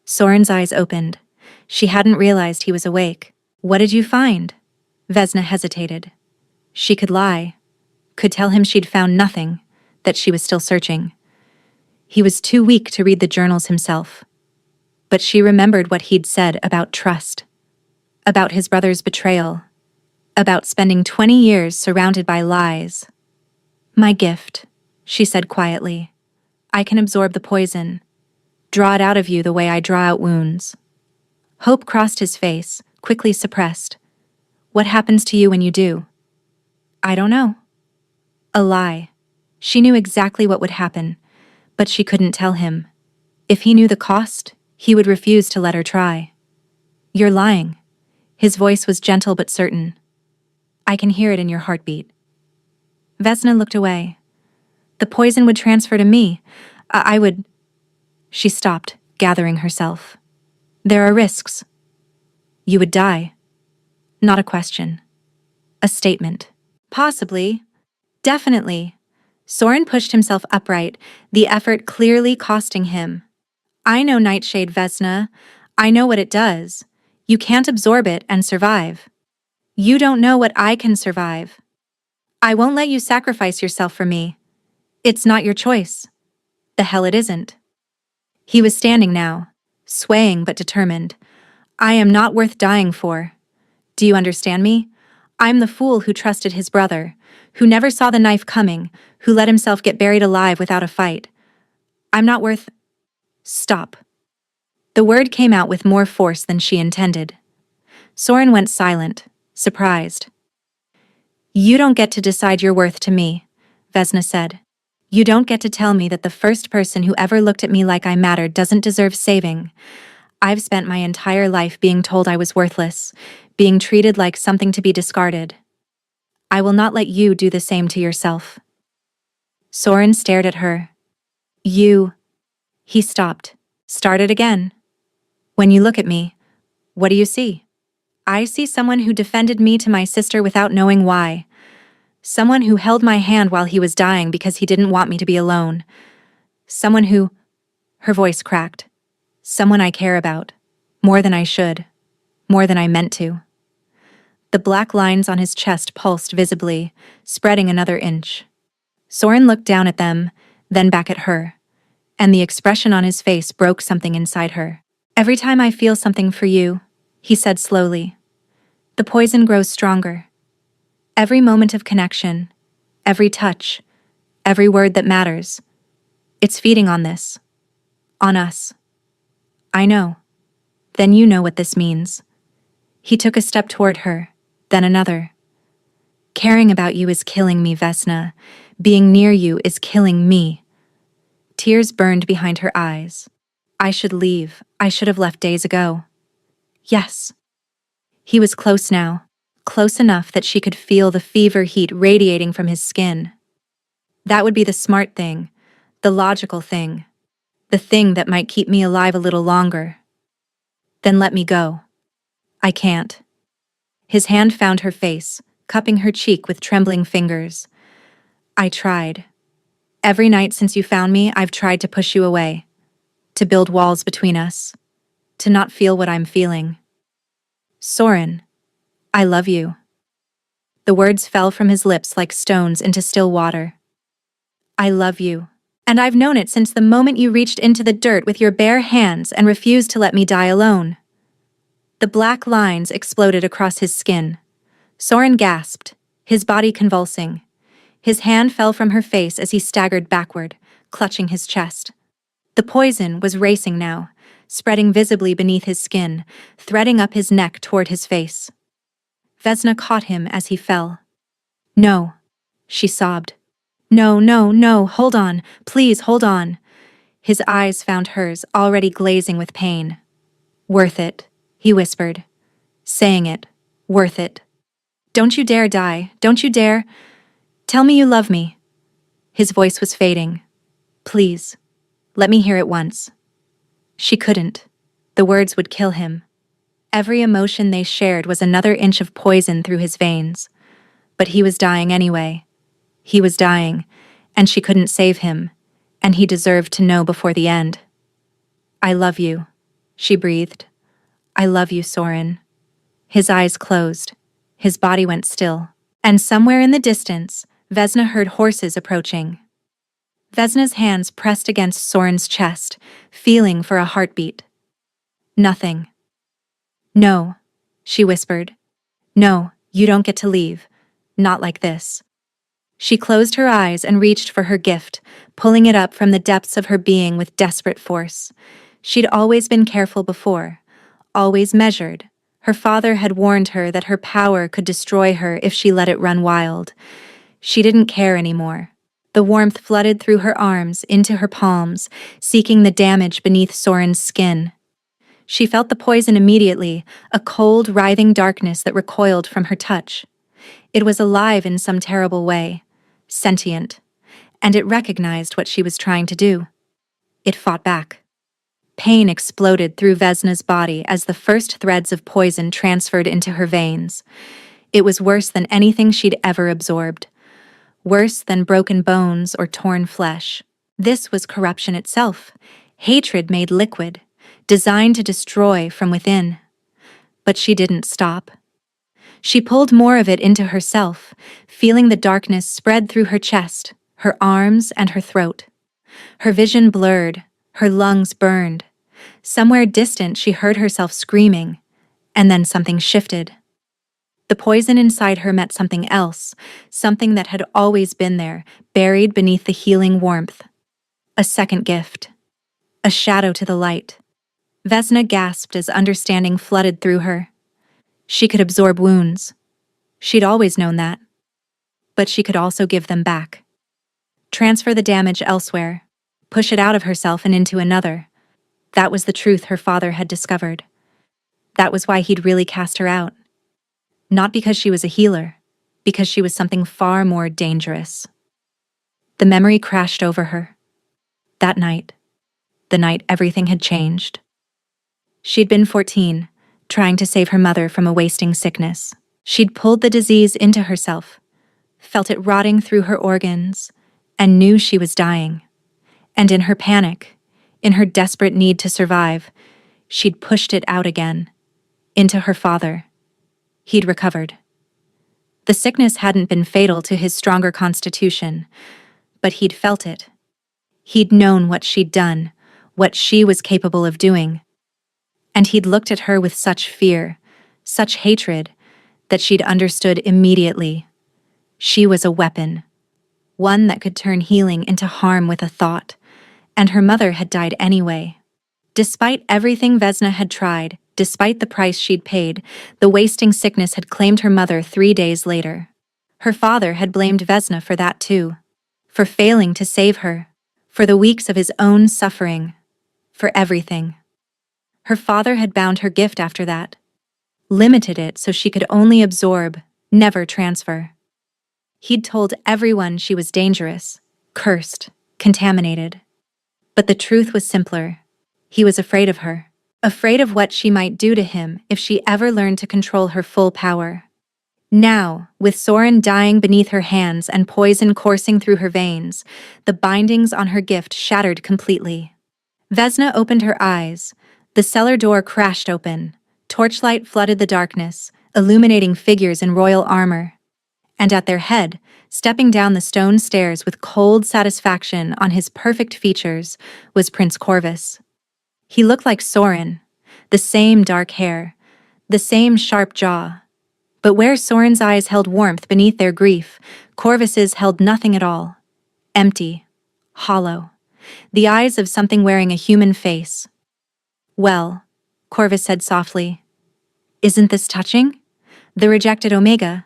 Soren's eyes opened. She hadn't realized he was awake. "What did you find?" Vesna hesitated. She could lie, could tell him she'd found nothing, that she was still searching. He was too weak to read the journals himself. But she remembered what he'd said about trust, about his brother's betrayal, about spending 20 years surrounded by lies. "My gift," she said quietly. "I can absorb the poison, draw it out of you the way I draw out wounds." Hope crossed his face, quickly suppressed. "What happens to you when you do?" "I don't know." A lie. She knew exactly what would happen, but she couldn't tell him. If he knew the cost, he would refuse to let her try. "You're lying." His voice was gentle but certain. "I can hear it in your heartbeat." Vesna looked away. The poison would transfer to me. I would... She stopped, gathering herself. There are risks. You would die. Not a question. A statement. Possibly. Definitely. Soren pushed himself upright, the effort clearly costing him. I know Nightshade, Vesna. I know what it does. You can't absorb it and survive. You don't know what I can survive. I won't let you sacrifice yourself for me. It's not your choice. The hell it isn't. He was standing now, swaying but determined. I am not worth dying for. Do you understand me? I'm the fool who trusted his brother, who never saw the knife coming, who let himself get buried alive without a fight. I'm not worth... Stop. The word came out with more force than she intended. Soren went silent, surprised. You don't get to decide your worth to me, Vesna said. You don't get to tell me that the first person who ever looked at me like I mattered doesn't deserve saving. I've spent my entire life being told I was worthless, being treated like something to be discarded. I will not let you do the same to yourself. Soren stared at her. You... He stopped, started again. When you look at me, what do you see? I see someone who defended me to my sister without knowing why. Someone who held my hand while he was dying because he didn't want me to be alone. Someone who... Her voice cracked. Someone I care about. More than I should. More than I meant to. The black lines on his chest pulsed visibly, spreading another inch. Soren looked down at them, then back at her, and the expression on his face broke something inside her. Every time I feel something for you, he said slowly, the poison grows stronger. Every moment of connection, every touch, every word that matters, it's feeding on this. On us. I know. Then you know what this means. He took a step toward her, then another. Caring about you is killing me, Vesna. Being near you is killing me. Tears burned behind her eyes. I should leave. I should have left days ago. Yes. He was close now, close enough that she could feel the fever heat radiating from his skin. That would be the smart thing, the logical thing, the thing that might keep me alive a little longer. Then let me go. I can't. His hand found her face, cupping her cheek with trembling fingers. I tried. Every night since you found me, I've tried to push you away, to build walls between us, to not feel what I'm feeling. Soren, I love you. The words fell from his lips like stones into still water. I love you, and I've known it since the moment you reached into the dirt with your bare hands and refused to let me die alone. The black lines exploded across his skin. Soren gasped, his body convulsing. His hand fell from her face as he staggered backward, clutching his chest. The poison was racing now, spreading visibly beneath his skin, threading up his neck toward his face. Vesna caught him as he fell. No, she sobbed. No, no, no, hold on, please hold on. His eyes found hers, already glazing with pain. Worth it, he whispered, saying it, worth it. Don't you dare die, don't you dare. Tell me you love me. His voice was fading. Please, let me hear it once. She couldn't. The words would kill him. Every emotion they shared was another inch of poison through his veins. But he was dying anyway. He was dying, and she couldn't save him, and he deserved to know before the end. I love you, she breathed. I love you, Soren. His eyes closed. His body went still. And somewhere in the distance, Vesna heard horses approaching. Vesna's hands pressed against Soren's chest, feeling for a heartbeat. Nothing. No, she whispered. No, you don't get to leave. Not like this. She closed her eyes and reached for her gift, pulling it up from the depths of her being with desperate force. She'd always been careful before, always measured. Her father had warned her that her power could destroy her if she let it run wild. She didn't care anymore. The warmth flooded through her arms, into her palms, seeking the damage beneath Soren's skin. She felt the poison immediately, a cold, writhing darkness that recoiled from her touch. It was alive in some terrible way, sentient, and it recognized what she was trying to do. It fought back. Pain exploded through Vesna's body as the first threads of poison transferred into her veins. It was worse than anything she'd ever absorbed. Worse than broken bones or torn flesh. This was corruption itself, hatred made liquid, designed to destroy from within. But she didn't stop. She pulled more of it into herself, feeling the darkness spread through her chest, her arms, and her throat. Her vision blurred, her lungs burned. Somewhere distant she heard herself screaming, and then something shifted. The poison inside her met something else, something that had always been there, buried beneath the healing warmth. A second gift. A shadow to the light. Vesna gasped as understanding flooded through her. She could absorb wounds. She'd always known that. But she could also give them back. Transfer the damage elsewhere. Push it out of herself and into another. That was the truth her father had discovered. That was why he'd really cast her out. Not because she was a healer, because she was something far more dangerous. The memory crashed over her. That night. The night everything had changed. She'd been 14, trying to save her mother from a wasting sickness. She'd pulled the disease into herself, felt it rotting through her organs, and knew she was dying. And in her panic, in her desperate need to survive, she'd pushed it out again, into her father. He'd recovered. The sickness hadn't been fatal to his stronger constitution, but he'd felt it. He'd known what she'd done, what she was capable of doing. And he'd looked at her with such fear, such hatred, that she'd understood immediately. She was a weapon, one that could turn healing into harm with a thought, and her mother had died anyway. Despite everything Vesna had tried, despite the price she'd paid, the wasting sickness had claimed her mother 3 days later. Her father had blamed Vesna for that too, for failing to save her, for the weeks of his own suffering, for everything. Her father had bound her gift after that, limited it so she could only absorb, never transfer. He'd told everyone she was dangerous, cursed, contaminated. But the truth was simpler. He was afraid of her, afraid of what she might do to him if she ever learned to control her full power. Now, with Soren dying beneath her hands and poison coursing through her veins, the bindings on her gift shattered completely. Vesna opened her eyes. The cellar door crashed open. Torchlight flooded the darkness, illuminating figures in royal armor. And at their head, stepping down the stone stairs with cold satisfaction on his perfect features, was Prince Corvus. He looked like Soren, the same dark hair, the same sharp jaw. But where Soren's eyes held warmth beneath their grief, Corvus's held nothing at all. Empty, hollow, the eyes of something wearing a human face. "Well," Corvus said softly, "isn't this touching? The rejected Omega,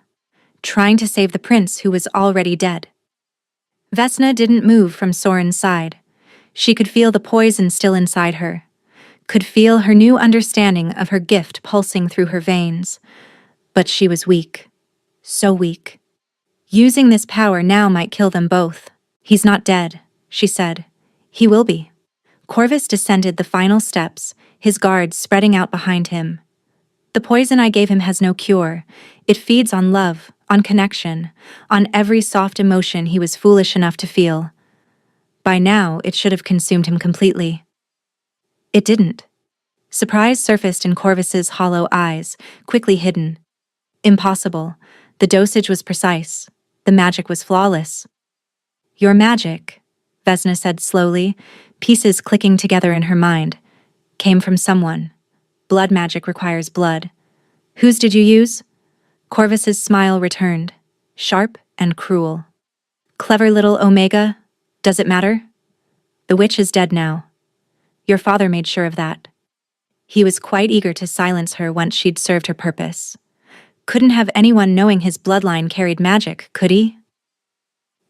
trying to save the prince who was already dead." Vesna didn't move from Soren's side. She could feel the poison still inside her, could feel her new understanding of her gift pulsing through her veins. But she was weak. So weak. Using this power now might kill them both. "He's not dead," she said. "He will be." Corvus descended the final steps, his guards spreading out behind him. "The poison I gave him has no cure. It feeds on love, on connection, on every soft emotion he was foolish enough to feel. By now, it should have consumed him completely." It didn't. Surprise surfaced in Corvus's hollow eyes, quickly hidden. Impossible. The dosage was precise. The magic was flawless. "Your magic," Vesna said slowly, pieces clicking together in her mind, "came from someone. Blood magic requires blood. Whose did you use?" Corvus's smile returned, sharp and cruel. "Clever little Omega. Does it matter? The witch is dead now. Your father made sure of that." He was quite eager to silence her once she'd served her purpose. Couldn't have anyone knowing his bloodline carried magic, could he?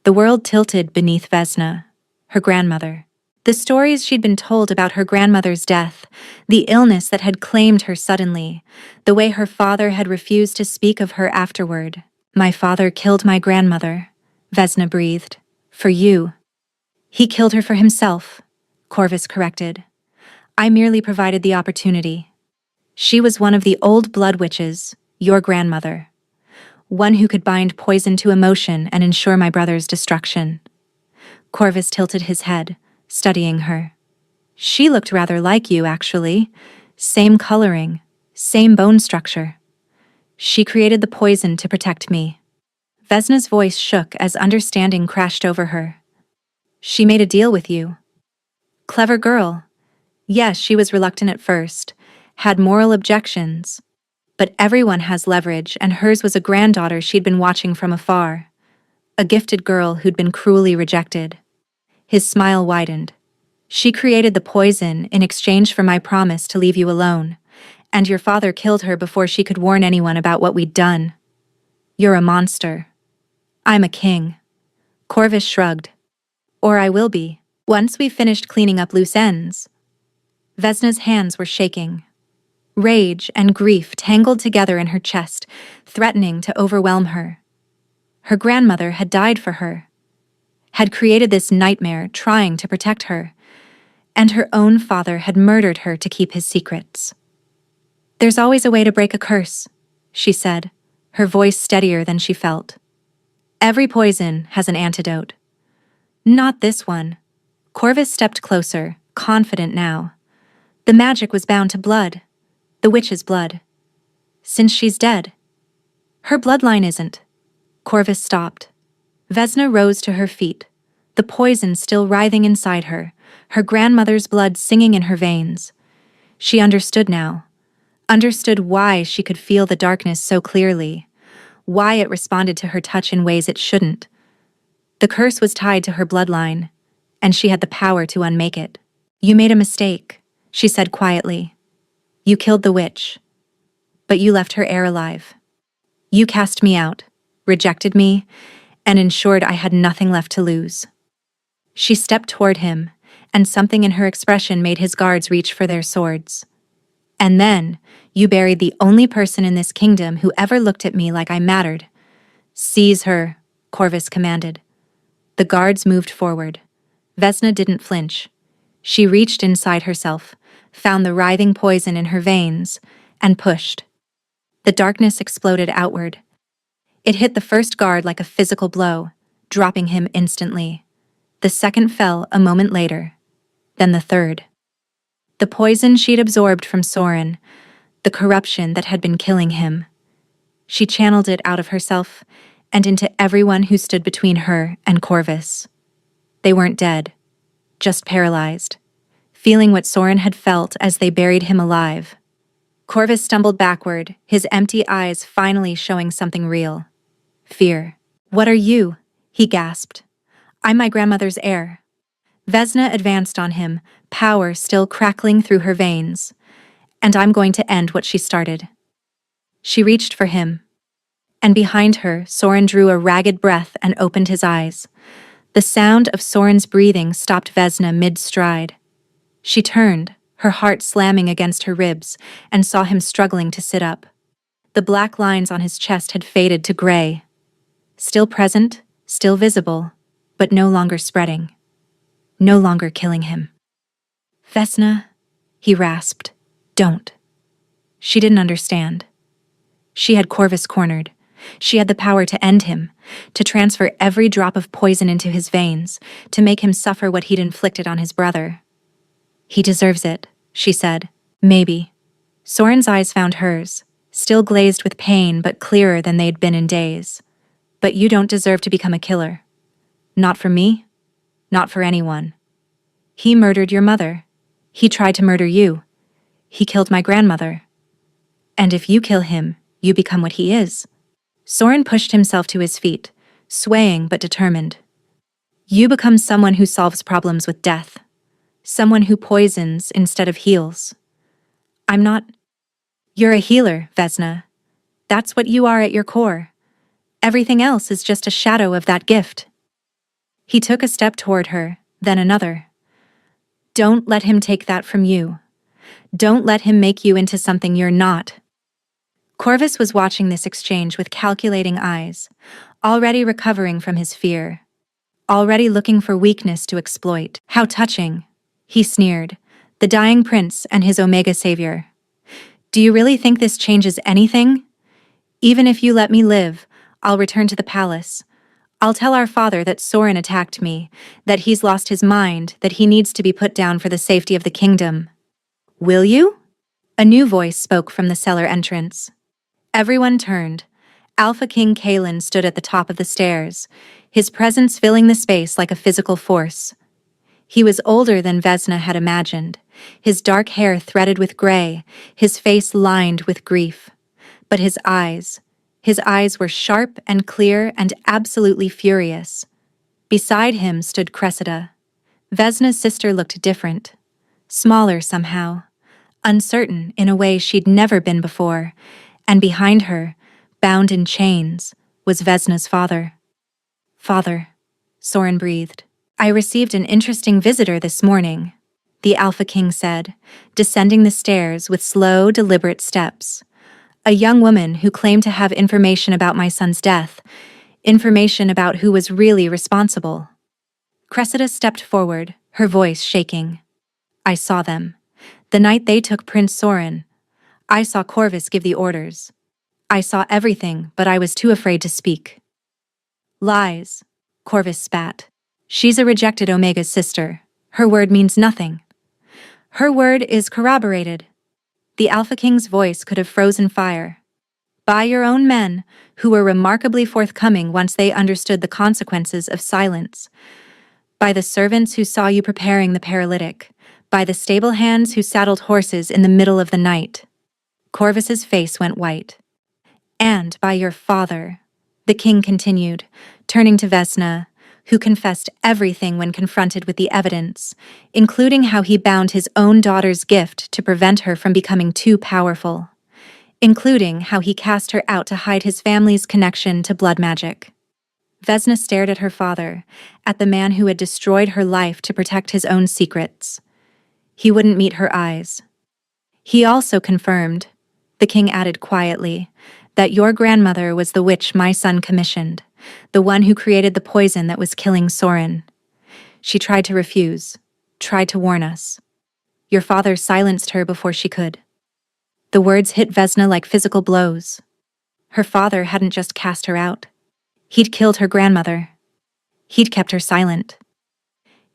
The world tilted beneath Vesna, her grandmother. The stories she'd been told about her grandmother's death, the illness that had claimed her suddenly, the way her father had refused to speak of her afterward. "My father killed my grandmother," Vesna breathed. For you. He killed her for himself, Corvus corrected. I merely provided the opportunity. She was one of the old blood witches, your grandmother. One who could bind poison to emotion and ensure my brother's destruction. Corvus tilted his head, studying her. She looked rather like you, actually. Same coloring, same bone structure. She created the poison to protect me. Vesna's voice shook as understanding crashed over her. She made a deal with you. Clever girl. Yes, she was reluctant at first, had moral objections. But everyone has leverage, and hers was a granddaughter she'd been watching from afar. A gifted girl who'd been cruelly rejected. His smile widened. She created the poison in exchange for my promise to leave you alone, and your father killed her before she could warn anyone about what we'd done. You're a monster. I'm a king. Corvus shrugged. Or I will be, once we've finished cleaning up loose ends. Vesna's hands were shaking. Rage and grief tangled together in her chest, threatening to overwhelm her. Her grandmother had died for her, had created this nightmare trying to protect her, and her own father had murdered her to keep his secrets. There's always a way to break a curse, she said, her voice steadier than she felt. Every poison has an antidote. Not this one. Corvus stepped closer, confident now. The magic was bound to blood. The witch's blood. Since she's dead. Her bloodline isn't. Corvus stopped. Vesna rose to her feet, the poison still writhing inside her, her grandmother's blood singing in her veins. She understood now. Understood why she could feel the darkness so clearly, why it responded to her touch in ways it shouldn't. The curse was tied to her bloodline, and she had the power to unmake it. You made a mistake, she said quietly. You killed the witch, but you left her heir alive. You cast me out, rejected me, and ensured I had nothing left to lose. She stepped toward him, and something in her expression made his guards reach for their swords. And then, you buried the only person in this kingdom who ever looked at me like I mattered. Seize her, Corvus commanded. The guards moved forward. Vesna didn't flinch. She reached inside herself, found the writhing poison in her veins, and pushed. The darkness exploded outward. It hit the first guard like a physical blow, dropping him instantly. The second fell a moment later, then the third. The poison she'd absorbed from Soren, the corruption that had been killing him. She channeled it out of herself and into everyone who stood between her and Corvus. They weren't dead, just paralyzed, feeling what Soren had felt as they buried him alive. Corvus stumbled backward, his empty eyes finally showing something real. Fear. What are you? He gasped. I'm my grandmother's heir. Vesna advanced on him, power still crackling through her veins. And I'm going to end what she started. She reached for him. And behind her, Soren drew a ragged breath and opened his eyes. The sound of Soren's breathing stopped Vesna mid-stride. She turned, her heart slamming against her ribs, and saw him struggling to sit up. The black lines on his chest had faded to gray. Still present, still visible, but no longer spreading. No longer killing him. Vesna, he rasped. Don't. She didn't understand. She had Corvus cornered. She had the power to end him, to transfer every drop of poison into his veins, to make him suffer what he'd inflicted on his brother. He deserves it, she said. Maybe. Soren's eyes found hers, still glazed with pain but clearer than they'd been in days. But you don't deserve to become a killer. Not for me. Not for anyone. He murdered your mother. He tried to murder you. He killed my grandmother. And if you kill him, you become what he is. Soren pushed himself to his feet, swaying but determined. You become someone who solves problems with death. Someone who poisons instead of heals. I'm not... You're a healer, Vesna. That's what you are at your core. Everything else is just a shadow of that gift. He took a step toward her, then another. Don't let him take that from you. Don't let him make you into something you're not. Corvus was watching this exchange with calculating eyes, already recovering from his fear, already looking for weakness to exploit. How touching, he sneered, the dying prince and his Omega savior. Do you really think this changes anything? Even if you let me live, I'll return to the palace. I'll tell our father that Soren attacked me, that he's lost his mind, that he needs to be put down for the safety of the kingdom. Will you? A new voice spoke from the cellar entrance. Everyone turned. Alpha King Kalen stood at the top of the stairs, his presence filling the space like a physical force. He was older than Vesna had imagined, his dark hair threaded with gray, his face lined with grief. But his eyes were sharp and clear and absolutely furious. Beside him stood Cressida. Vesna's sister looked different, smaller somehow, uncertain in a way she'd never been before, and behind her, bound in chains, was Vesna's father. Father, Soren breathed. I received an interesting visitor this morning, the Alpha King said, descending the stairs with slow, deliberate steps. A young woman who claimed to have information about my son's death, information about who was really responsible. Cressida stepped forward, her voice shaking. I saw them. The night they took Prince Soren. I saw Corvus give the orders. I saw everything, but I was too afraid to speak. Lies, Corvus spat. She's a rejected Omega's sister. Her word means nothing. Her word is corroborated. The Alpha King's voice could have frozen fire. By your own men, who were remarkably forthcoming once they understood the consequences of silence. By the servants who saw you preparing the paralytic. By the stable hands who saddled horses in the middle of the night. Corvus's face went white. And by your father, the king continued, turning to Vesna, who confessed everything when confronted with the evidence, including how he bound his own daughter's gift to prevent her from becoming too powerful, including how he cast her out to hide his family's connection to blood magic. Vesna stared at her father, at the man who had destroyed her life to protect his own secrets. He wouldn't meet her eyes. He also confirmed, the king added quietly, that your grandmother was the witch my son commissioned, the one who created the poison that was killing Soren. She tried to refuse, tried to warn us. Your father silenced her before she could. The words hit Vesna like physical blows. Her father hadn't just cast her out. He'd killed her grandmother. He'd kept her silent.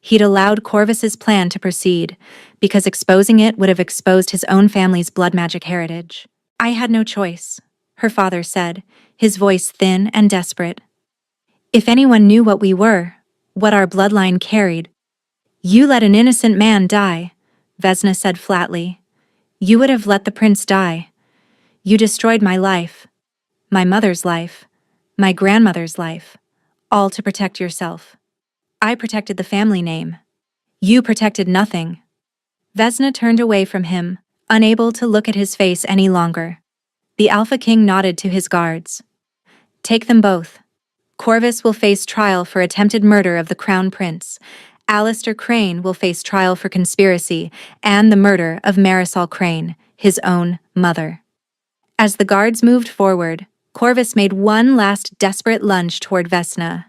He'd allowed Corvus's plan to proceed, because exposing it would have exposed his own family's blood magic heritage. I had no choice, her father said, his voice thin and desperate. If anyone knew what we were, what our bloodline carried, you let an innocent man die, Vesna said flatly. You would have let the prince die. You destroyed my life, my mother's life, my grandmother's life, all to protect yourself. I protected the family name. You protected nothing. Vesna turned away from him, unable to look at his face any longer. The Alpha King nodded to his guards. Take them both. Corvus will face trial for attempted murder of the Crown Prince. Alistair Crane will face trial for conspiracy and the murder of Marisol Crane, his own mother. As the guards moved forward, Corvus made one last desperate lunge toward Vesna.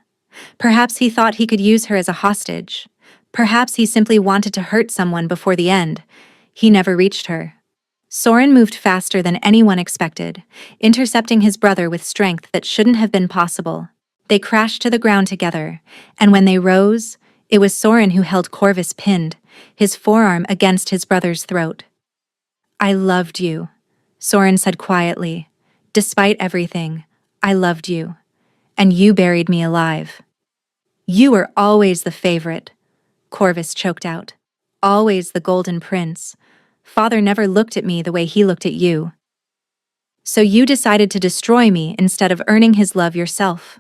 Perhaps he thought he could use her as a hostage. Perhaps he simply wanted to hurt someone before the end. He never reached her. Soren moved faster than anyone expected, intercepting his brother with strength that shouldn't have been possible. They crashed to the ground together, and when they rose, it was Soren who held Corvus pinned, his forearm against his brother's throat. I loved you, Soren said quietly. Despite everything, I loved you, and you buried me alive. You were always the favorite, Corvus choked out. Always the golden prince. Father never looked at me the way he looked at you. So you decided to destroy me instead of earning his love yourself.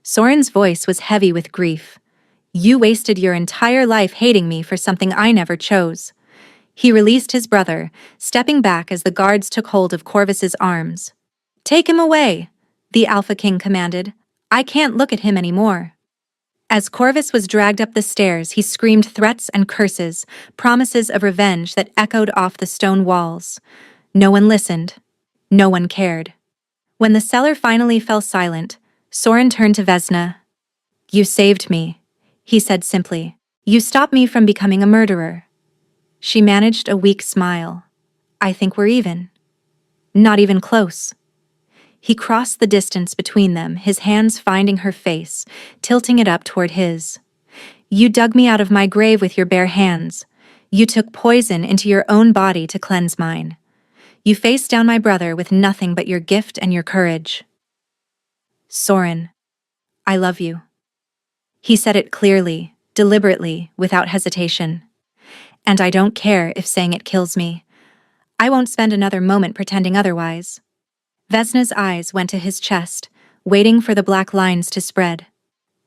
Soren's voice was heavy with grief. You wasted your entire life hating me for something I never chose. He released his brother, stepping back as the guards took hold of Corvus's arms. Take him away, the Alpha King commanded. I can't look at him anymore. As Corvus was dragged up the stairs, he screamed threats and curses, promises of revenge that echoed off the stone walls. No one listened. No one cared. When the cellar finally fell silent, Soren turned to Vesna. You saved me, he said simply. You stopped me from becoming a murderer. She managed a weak smile. I think we're even. Not even close. He crossed the distance between them, his hands finding her face, tilting it up toward his. You dug me out of my grave with your bare hands. You took poison into your own body to cleanse mine. You faced down my brother with nothing but your gift and your courage. Soren, I love you. He said it clearly, deliberately, without hesitation. And I don't care if saying it kills me. I won't spend another moment pretending otherwise. Vesna's eyes went to his chest, waiting for the black lines to spread.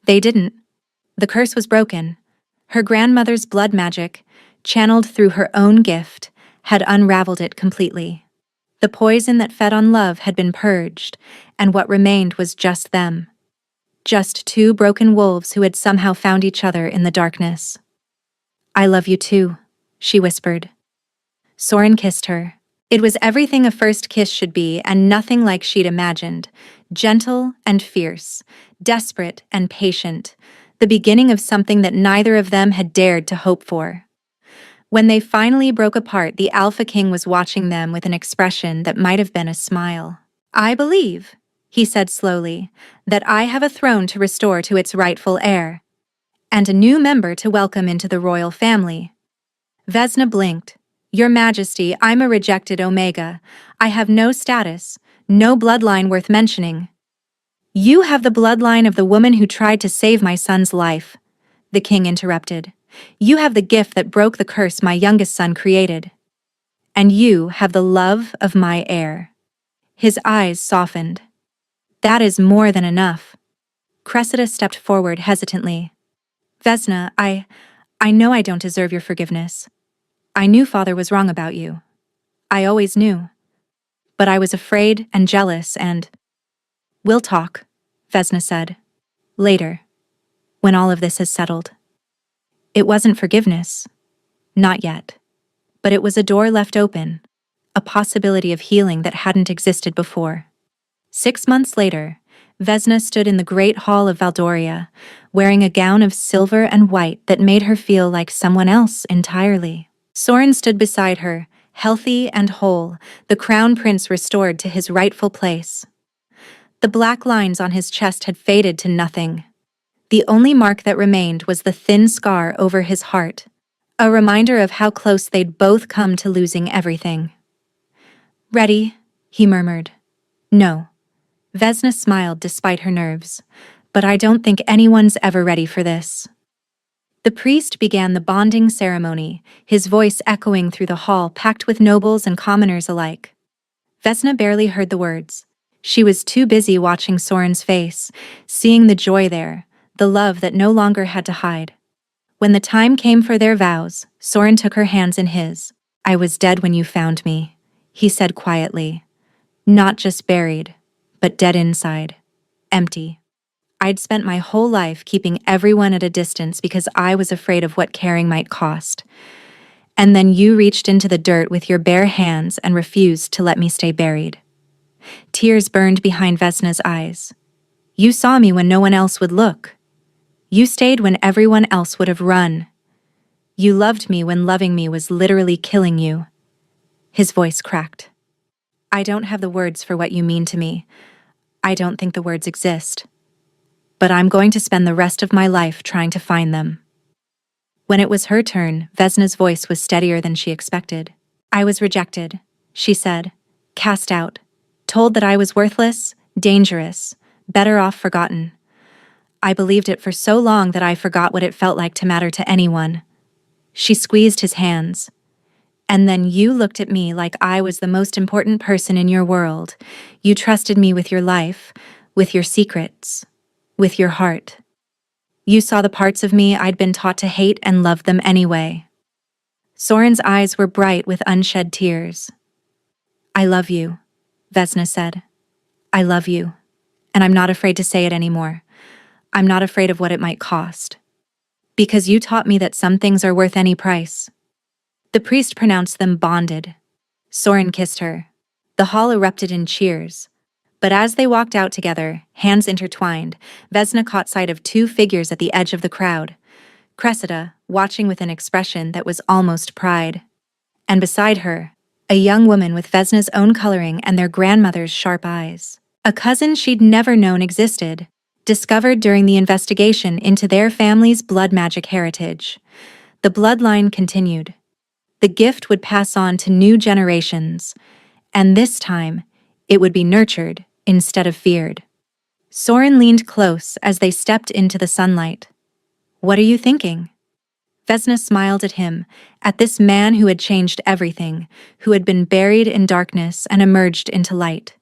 They didn't. The curse was broken. Her grandmother's blood magic, channeled through her own gift, had unraveled it completely. The poison that fed on love had been purged, and what remained was just them. Just two broken wolves who had somehow found each other in the darkness. I love you too, she whispered. Soren kissed her. It was everything a first kiss should be and nothing like she'd imagined. Gentle and fierce, desperate and patient, the beginning of something that neither of them had dared to hope for. When they finally broke apart, the Alpha King was watching them with an expression that might have been a smile. I believe, he said slowly, that I have a throne to restore to its rightful heir, and a new member to welcome into the royal family. Vesna blinked. Your Majesty, I'm a rejected Omega. I have no status, no bloodline worth mentioning. You have the bloodline of the woman who tried to save my son's life, the king interrupted. You have the gift that broke the curse my youngest son created. And you have the love of my heir. His eyes softened. That is more than enough. Cressida stepped forward hesitantly. Vesna, I know I don't deserve your forgiveness. I knew Father was wrong about you. I always knew. But I was afraid and jealous and... We'll talk, Vesna said. Later, when all of this is settled. It wasn't forgiveness. Not yet. But it was a door left open, a possibility of healing that hadn't existed before. 6 months later, Vesna stood in the great hall of Valdoria, wearing a gown of silver and white that made her feel like someone else entirely. Soren stood beside her, healthy and whole, the crown prince restored to his rightful place. The black lines on his chest had faded to nothing. The only mark that remained was the thin scar over his heart, a reminder of how close they'd both come to losing everything. Ready? He murmured. No. Vesna smiled despite her nerves, but I don't think anyone's ever ready for this. The priest began the bonding ceremony, his voice echoing through the hall packed with nobles and commoners alike. Vesna barely heard the words. She was too busy watching Soren's face, seeing the joy there, the love that no longer had to hide. When the time came for their vows, Soren took her hands in his. I was dead when you found me, he said quietly. Not just buried, but dead inside. Empty. I'd spent my whole life keeping everyone at a distance because I was afraid of what caring might cost. And then you reached into the dirt with your bare hands and refused to let me stay buried. Tears burned behind Vesna's eyes. You saw me when no one else would look. You stayed when everyone else would have run. You loved me when loving me was literally killing you. His voice cracked. I don't have the words for what you mean to me. I don't think the words exist. But I'm going to spend the rest of my life trying to find them. When it was her turn, Vesna's voice was steadier than she expected. I was rejected, she said, cast out, told that I was worthless, dangerous, better off forgotten. I believed it for so long that I forgot what it felt like to matter to anyone. She squeezed his hands. And then you looked at me like I was the most important person in your world. You trusted me with your life, with your secrets, with your heart. You saw the parts of me I'd been taught to hate and loved them anyway. Soren's eyes were bright with unshed tears. I love you, Vesna said. I love you, and I'm not afraid to say it anymore. I'm not afraid of what it might cost. Because you taught me that some things are worth any price. The priest pronounced them bonded. Soren kissed her. The hall erupted in cheers, But as they walked out together, hands intertwined, Vesna caught sight of two figures at the edge of the crowd. Cressida, watching with an expression that was almost pride. And beside her, a young woman with Vesna's own coloring and their grandmother's sharp eyes. A cousin she'd never known existed, discovered during the investigation into their family's blood magic heritage. The bloodline continued. The gift would pass on to new generations, and this time, it would be nurtured instead of feared. Soren leaned close as they stepped into the sunlight. "What are you thinking?" Vesna smiled at him, at this man who had changed everything, who had been buried in darkness and emerged into light.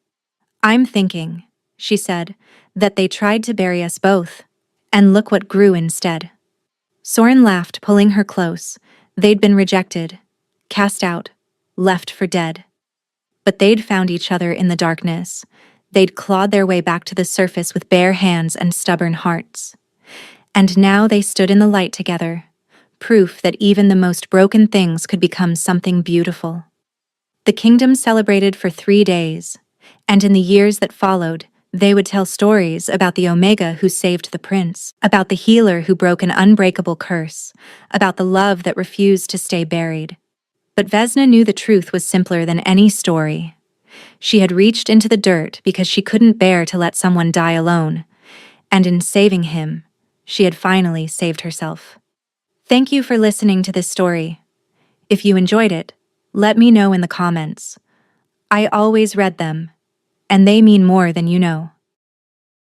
"I'm thinking," she said, "that they tried to bury us both, and look what grew instead." Soren laughed, pulling her close. They'd been rejected, cast out, left for dead. But they'd found each other in the darkness. They'd clawed their way back to the surface with bare hands and stubborn hearts. And now they stood in the light together, proof that even the most broken things could become something beautiful. The kingdom celebrated for 3 days, and in the years that followed, they would tell stories about the Omega who saved the prince, about the healer who broke an unbreakable curse, about the love that refused to stay buried. But Vesna knew the truth was simpler than any story. She had reached into the dirt because she couldn't bear to let someone die alone, and in saving him, she had finally saved herself. Thank you for listening to this story. If you enjoyed it, let me know in the comments. I always read them, and they mean more than you know.